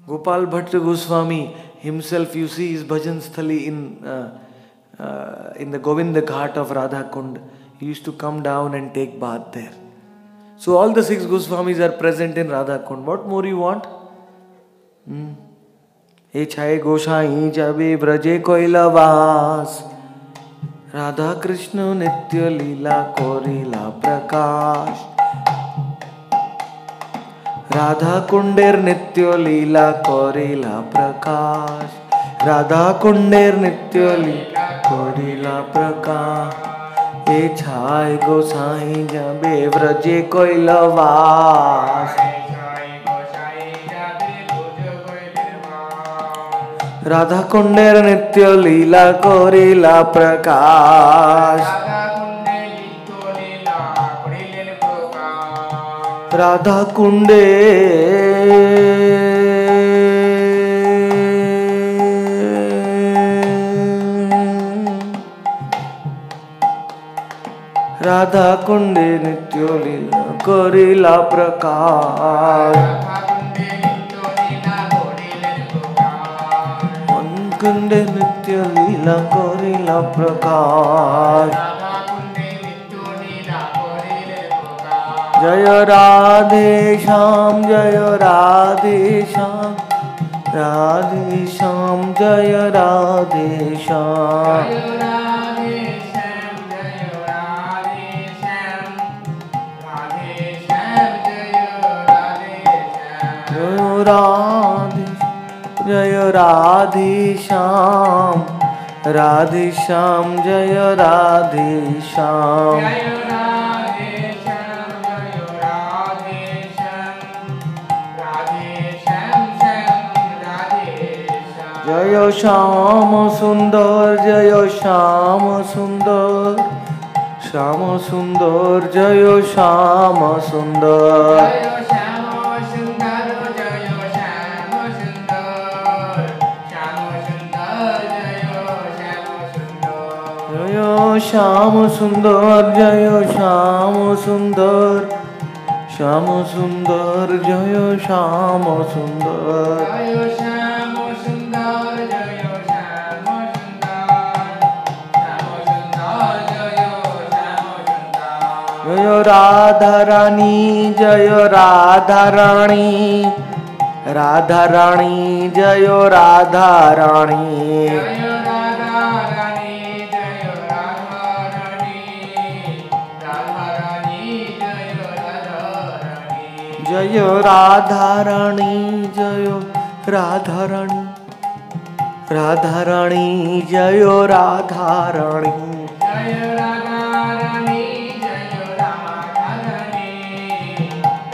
Gopal Bhatta Goswami himself, you see his bhajan sthali in the Govinda Ghat of Radha Kund. He used to come down and take bath there. So all the 6 Goswamis are present in Radha Kund. What more you want? He chai Goshai jabe braje koilavas. Radha Krishna nitya lila korila prakash. Radha Kunder nitya lila korila prakash. Radha Kunder nitya lila korila prakash. He chai Goshai jabe braje koilavas. Radha Kunder nitya lila korila prakash. Radha Kunde Radha Kunde nitya lila korila prakash. Kunde nitya lila korila prakash. Jaya Radhe Sham, Jaya Radhe Sham, Radhe Sham, Jaya Radhe Sham. Jaya Radhe Sham, Jaya Radhe Sham, Radhe Sham, Jaya Radhe Sham. Jaya Radhe Sham, Radhe Sham, Jaya Radhe Sham. Jaya Sham Sundar, Jaya Sham Sundar, Sham Sundar, Jaya Sham Sundar. Jaya Sham Sundar, Jaya Sham Sundar, Sham Sundar, Jaya Sham Sundar. Jaya Sham Sundar, Jaya Sham Sundar, Sham Sundar, Jaya Sham Sundar. Jaya Sham Sundar, Jaya Sham Sundar, Jaya Radha Rani, Jaya Radha Rani, Radha Rani, Jaya Radha Rani. Jaya Radha Rani, Jaya Radha Rani, Radha Rani, Jaya Radha Rani. Jaya Radha Rani, Jaya Radha Rani, Radha Rani, Jaya Radha Rani. Jaya Radha Rani, Jaya Radha Rani,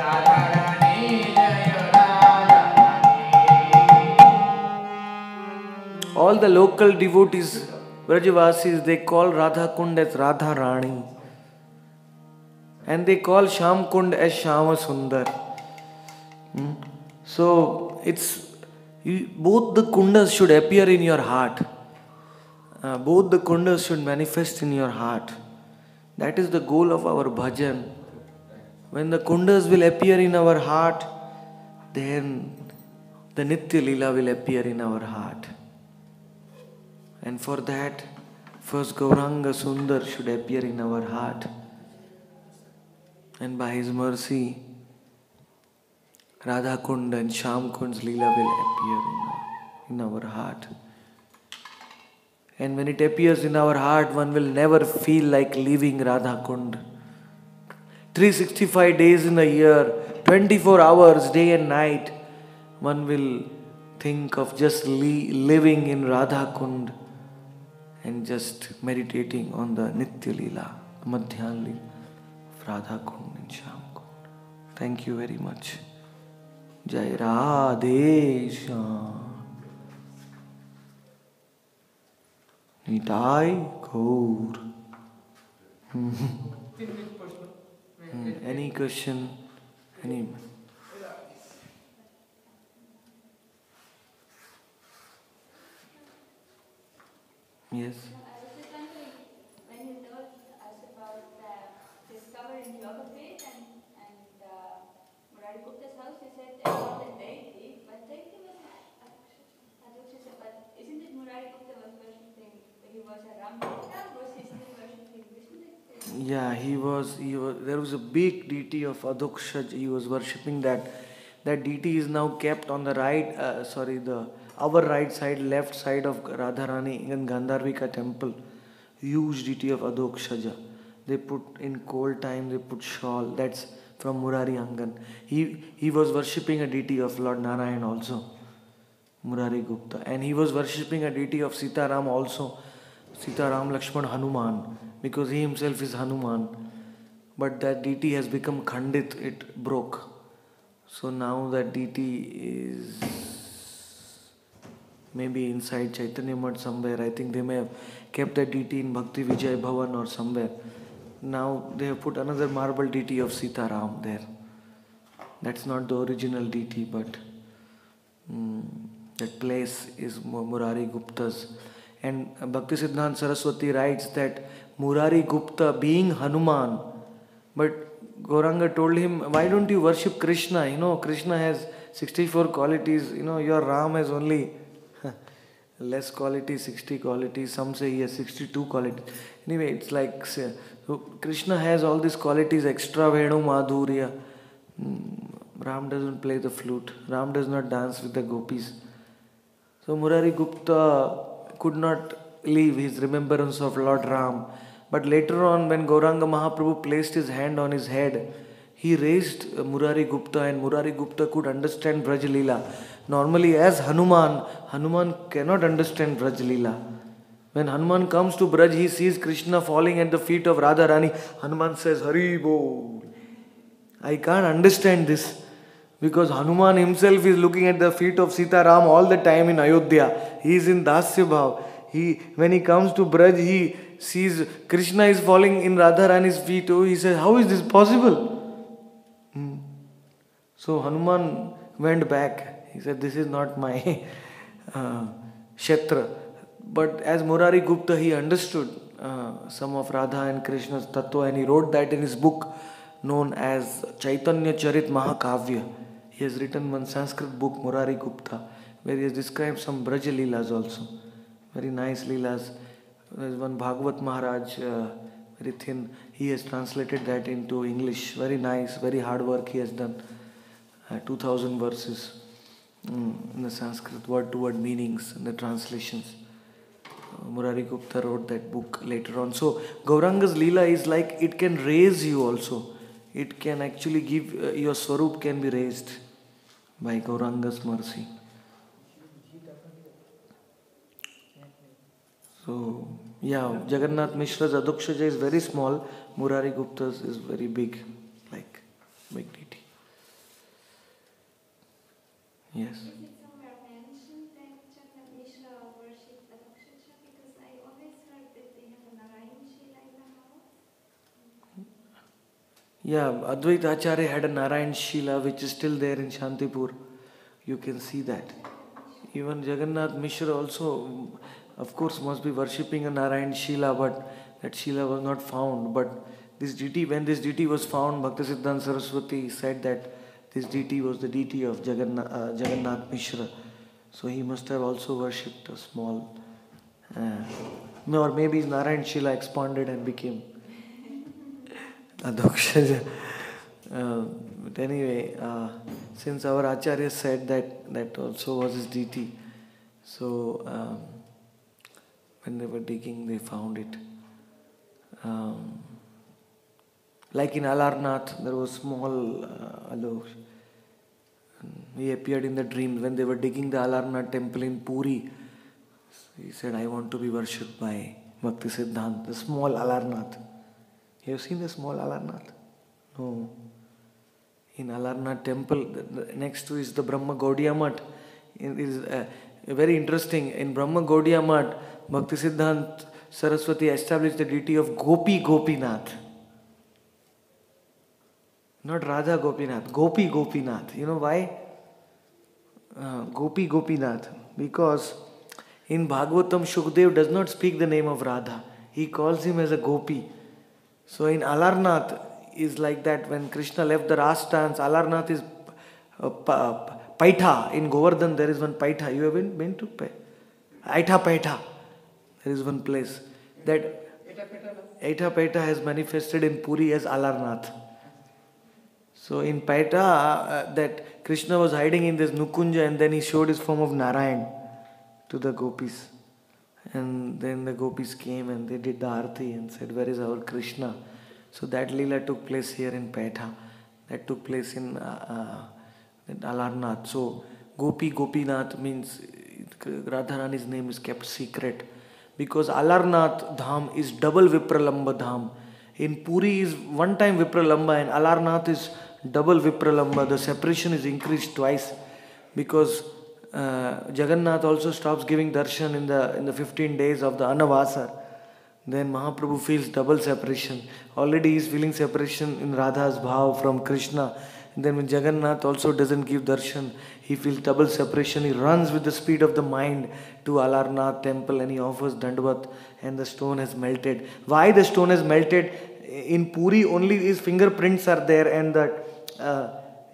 Radha Rani, Jaya Radha Rani. All the local devotees, Brajavasis, they call Radha Kund as Radha Rani. And they call Sham Kund as Shama Sundar. So both the kundas should appear in your heart. Both the kundas should manifest in your heart. That is the goal of our bhajan. When the kundas will appear in our heart, then the Nitya Leela will appear in our heart. And for that, first Gauranga Sundar should appear in our heart. And by his mercy, Radha Kund and Sham Kund's Leela will appear in our heart. And when it appears in our heart, one will never feel like leaving Radha Kund. 365 days in a year, 24 hours, day and night, one will think of just living in Radha Kund and just meditating on the Nitya Leela, Madhyan Leela of Radha Kund and Sham Kund. Thank you very much. Jai Radhe Shyam. Nitai Gaur. Any question? Any? Yes. I was just wondering, when you told us about discovering Yogapeeth and Murari Gupta's house, you said they called it deity, but deity was Adokshaja, but isn't it Murari Gupta was worshipping, he was a Ram Gupta, was he still worshipping Vishnu? Yeah, he was, there was a big deity of Adokshaj, he was worshipping that. That deity is now kept on the right, our right side, left side of Radharani in Gandharvika temple. Huge deity of Adokshaja. They put in cold time, they put shawl. That's from Murari Angan. He was worshipping a deity of Lord Narayan also, Murari Gupta. And he was worshipping a deity of Sitaram also, Sitaram Lakshman Hanuman, because he himself is Hanuman. But that deity has become Khandit, it broke. So now that deity is maybe inside Chaitanya Math somewhere. I think they may have kept that deity in Bhakti Vijay Bhavan or somewhere. Now they have put another marble deity of Sitaram there. That's not the original deity, but that place is Murari Gupta's. And Bhakti Siddhanta Saraswati writes that Murari Gupta being Hanuman, but Gauranga told him, why don't you worship Krishna? Krishna has 64 qualities, your Ram has only less qualities, 60 qualities. Some say he has 62 qualities. Anyway, it's like, so Krishna has all these qualities, extra Venu Madhurya. Ram doesn't play the flute. Ram does not dance with the gopis. So Murari Gupta could not leave his remembrance of Lord Ram. But later on, when Gauranga Mahaprabhu placed his hand on his head, he raised Murari Gupta, and Murari Gupta could understand Braj Leela. Normally, as Hanuman cannot understand Braj Leela. When Hanuman comes to Braj, he sees Krishna falling at the feet of Radharani. Hanuman says, Hari Bol. I can't understand this, because Hanuman himself is looking at the feet of Sita Ram all the time in Ayodhya. He is in Dasya Bhav. When he comes to Braj, he sees Krishna is falling in Radharani's feet. Oh, he says, how is this possible? So Hanuman went back. He said, this is not my Kshetra. But as Murari Gupta, he understood some of Radha and Krishna's tattva, and he wrote that in his book known as Chaitanya Charit Mahakavya. He has written one Sanskrit book, Murari Gupta, where he has described some Braj Leelas also. Very nice Leelas. There is one Bhagavat Maharaj, very thin. He has translated that into English. Very nice, very hard work he has done. 2000 verses in the Sanskrit, word-to-word meanings and the translations. Murari Gupta wrote that book later on. So Gauranga's Leela is like, it can raise you also. It can actually give, your Swarup can be raised by Gauranga's mercy. So, yeah, Jagannath Mishra's Adokshaja is very small. Murari Gupta's is very big, like big deity. Yes. Is it somewhere mentioned that Jagannath Mishra worshipped Adokshaja? Because I always heard that they have a Narayan Shila in the house. Yeah, Advaita Acharya had a Narayan Shila which is still there in Shantipur. You can see that. Even Jagannath Mishra also, of course, must be worshipping a Narayan Shila, but that Shila was not found. But this deity, when this deity was found, Bhaktisiddhanta Saraswati said that this deity was the deity of Jagannath Mishra. So he must have also worshipped a small, or maybe Narayan Shila expanded and became Adhokshaja. But anyway, since our Acharya said that also was his deity, so when they were digging, they found it. Like in Alarnath, there was small Alok. He appeared in the dream when they were digging the Alarnath temple in Puri. He said, I want to be worshipped by Bhaktisiddhanta, the small Alarnath. You have seen the small Alarnath? No. In Alarnath temple, next to is the Brahma Gaudiya Math. It is very interesting. In Brahma Gaudiya Math, Bhaktisiddhanta Saraswati established the deity of Gopi Gopinath. Not Radha Gopinath, Gopi Gopinath. You know why? Gopi Gopinath. Because in Bhagavatam, Shukdev does not speak the name of Radha. He calls him as a Gopi. So in Alarnath is like that. When Krishna left the Ras dance, Alarnath is Paitha. In Govardhan there is one Paitha. You haven't been to Aitha Paitha. There is one place. That Aitha Paitha has manifested in Puri as Alarnath. So in Paitha, that Krishna was hiding in this Nukunja, and then he showed his form of Narayan to the gopis. And then the gopis came and they did the arati and said, where is our Krishna? So that Leela took place here in Paitha. That took place in Alarnath. So Gopi Gopinath means Radharani's name is kept secret. Because Alarnath Dham is double Vipralamba Dham. In Puri is one time Vipralamba and Alarnath is double Vipralamba. The separation is increased twice. Because Jagannath also stops giving darshan in the 15 days of the Anavasa. Then Mahaprabhu feels double separation. Already he is feeling separation in Radha's bhav from Krishna. And then when Jagannath also doesn't give darshan, he feels double separation. He runs with the speed of the mind to Alarnath temple and he offers Dandavat, and the stone has melted. Why the stone has melted? In Puri only his fingerprints are there and that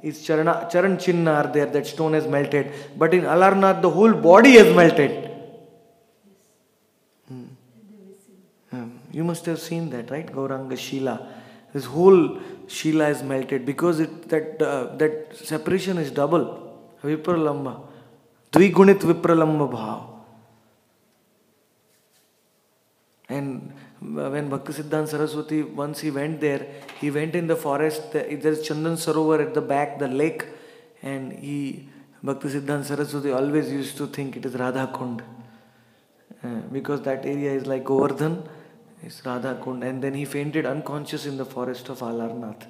his charan chinna are there, that stone has melted. But in Alarnath the whole body has melted. You must have seen that, right? Gauranga Shila. This whole Shila is melted because that separation is double. Vipralamba. Dvigunit Vipralamba Bhav. And when Bhaktisiddhanta Saraswati, once he went there, he went in the forest. There is Chandan Sarovar at the back, the lake. And Bhaktisiddhanta Saraswati always used to think it is Radha Kund. Because that area is like Govardhan. It's Radha Kund. And then he fainted unconscious in the forest of Alarnath.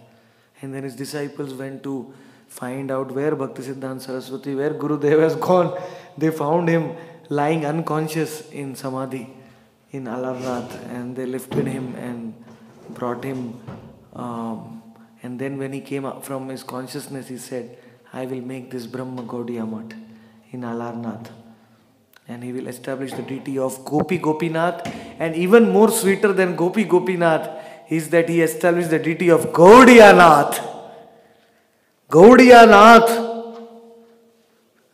And then his disciples went to find out where Bhaktisiddhanta Saraswati, where Gurudev has gone. They found him lying unconscious in Samadhi in Alarnath. And they lifted him and brought him. And then when he came up from his consciousness, he said, I will make this Brahma Gaudiya Math in Alarnath. And he will establish the deity of Gopi Gopinath. And even more sweeter than Gopi Gopinath is that he established the deity of Gaudiya Nath. Gaudiya Nath.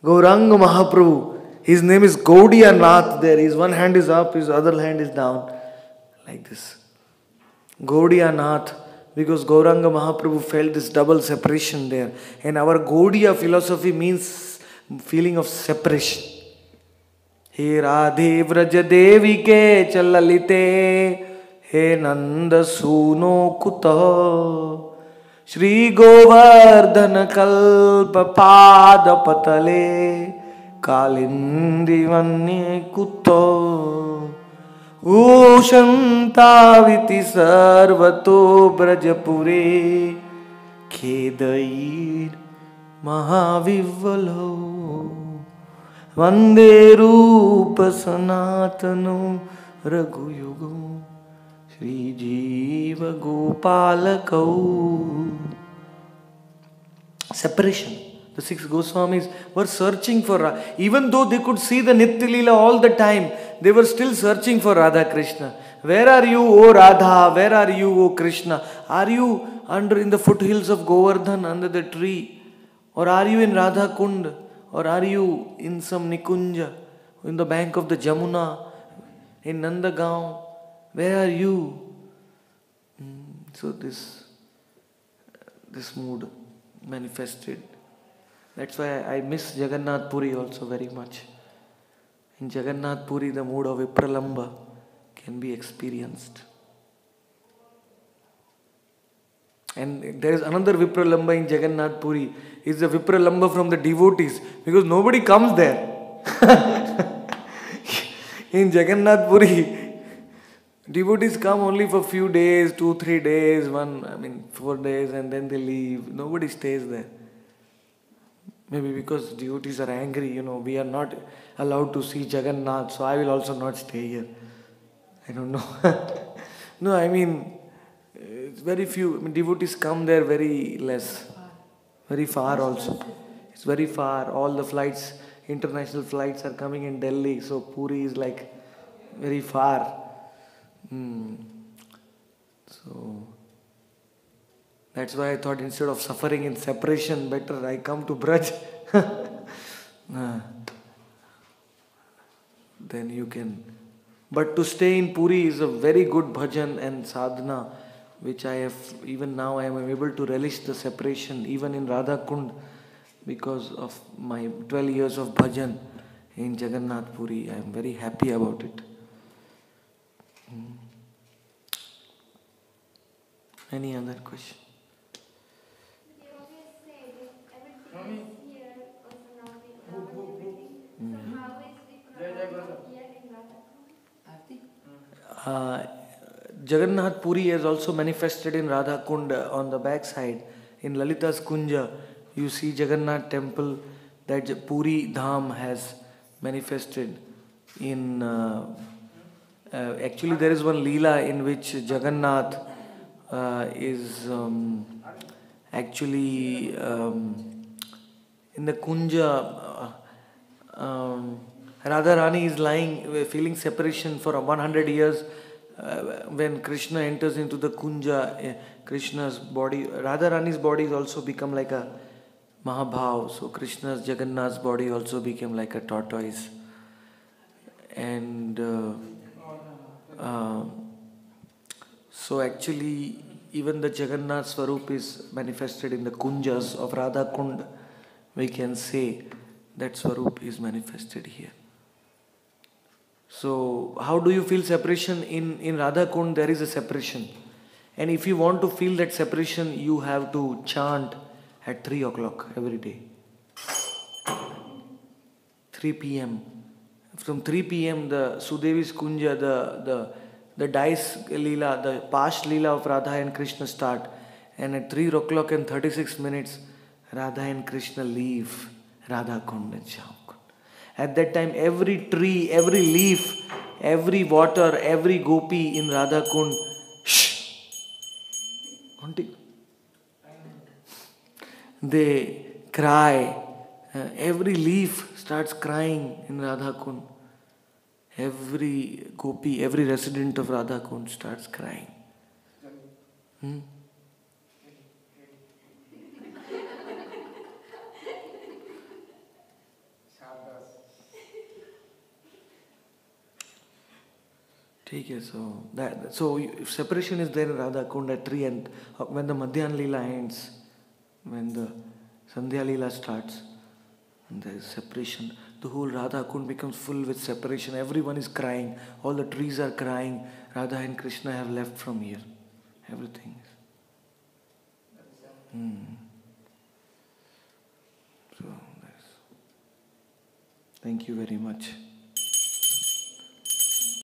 Gauranga Mahaprabhu. His name is Gaudiya Nath there. His one hand is up, his other hand is down. Like this. Gaudiya Nath. Because Gauranga Mahaprabhu felt this double separation there. And our Gaudiya philosophy means feeling of separation. He Radhe Vraja Devi ke chalalite He Nanda Suno Kuta Shri Govardhana Kalpa Pada Patale Kalindi Vanye Kuta Ushantaviti Sarvato Brajapure Kedair Mahavivalo Vande Rupa Sanatano Raghuyugo Shri Jiva Gopalakau. Separation. The 6 Goswamis were searching for Radha. Even though they could see the Nitya Leela all the time, they were still searching for Radha Krishna. Where are you, O Radha? Where are you, O Krishna? Are you in the foothills of Govardhan under the tree? Or are you in Radha Kund? Or are you in some Nikunja? In the bank of the Jamuna? In Nandagaon? Where are you? So this mood manifested. That's why I miss Jagannath Puri also very much. In Jagannath Puri, the mood of Vipralamba can be experienced. And there is another Vipralamba in Jagannath Puri. It's the Vipralamba from the devotees, because nobody comes there. In Jagannath Puri, devotees come only for few days, 2-3 days, 4 days, and then they leave. Nobody stays there. Maybe because devotees are angry, we are not allowed to see Jagannath, so I will also not stay here. I don't know. No, it's very few. Devotees come there very less. Very far also. It's very far. All the flights, international flights are coming in Delhi, so Puri is like very far. So that's why I thought instead of suffering in separation, better I come to Braj. Then you can. But to stay in Puri is a very good bhajan and sadhana, which I have, even now I am able to relish the separation, even in Radha Kund, because of my 12 years of bhajan in Jagannath Puri. I am very happy about it. Any other question? You always say that everything is here, also now everything. So how is Vikrama here in Radha Kund? Jagannath Puri has also manifested in Radha Kund on the backside. In Lalita's Kunja, you see Jagannath temple that Puri Dham has manifested in. Actually, there is one Leela in which Jagannath is actually in the Kunja. Radharani is lying, feeling separation for 100 years. When Krishna enters into the Kunja, Krishna's body, Radharani's body has also become like a Mahabhav. So Krishna's, Jagannath's body also became like a tortoise. And so actually, even the Jagannath Swarup is manifested in the Kunjas of Radha Kund. We can say that Swarup is manifested here. So, how do you feel separation? In Radha Kund, there is a separation. And if you want to feel that separation, you have to chant at 3 o'clock every day. 3 p.m. From 3 p.m., the Sudevi's Kunja, the dice Leela, the past Leela of Radha and Krishna start. And at 3 o'clock and 36 minutes, Radha and Krishna leave Radha Kund and Shyam Kund. At that time, every tree, every leaf, every water, every gopi in Radha Kund, they cry. Every leaf starts crying in Radha Kund. Every gopi, every resident of Radha Kund starts crying. So separation is there in Radha Kund at 3, and when the Madhyan Leela ends, when the Sandhya Leela starts, and there is separation, the whole Radha Kund becomes full with separation. Everyone is crying, all the trees are crying. Radha and Krishna have left from here. Everything is. So, thank you very much.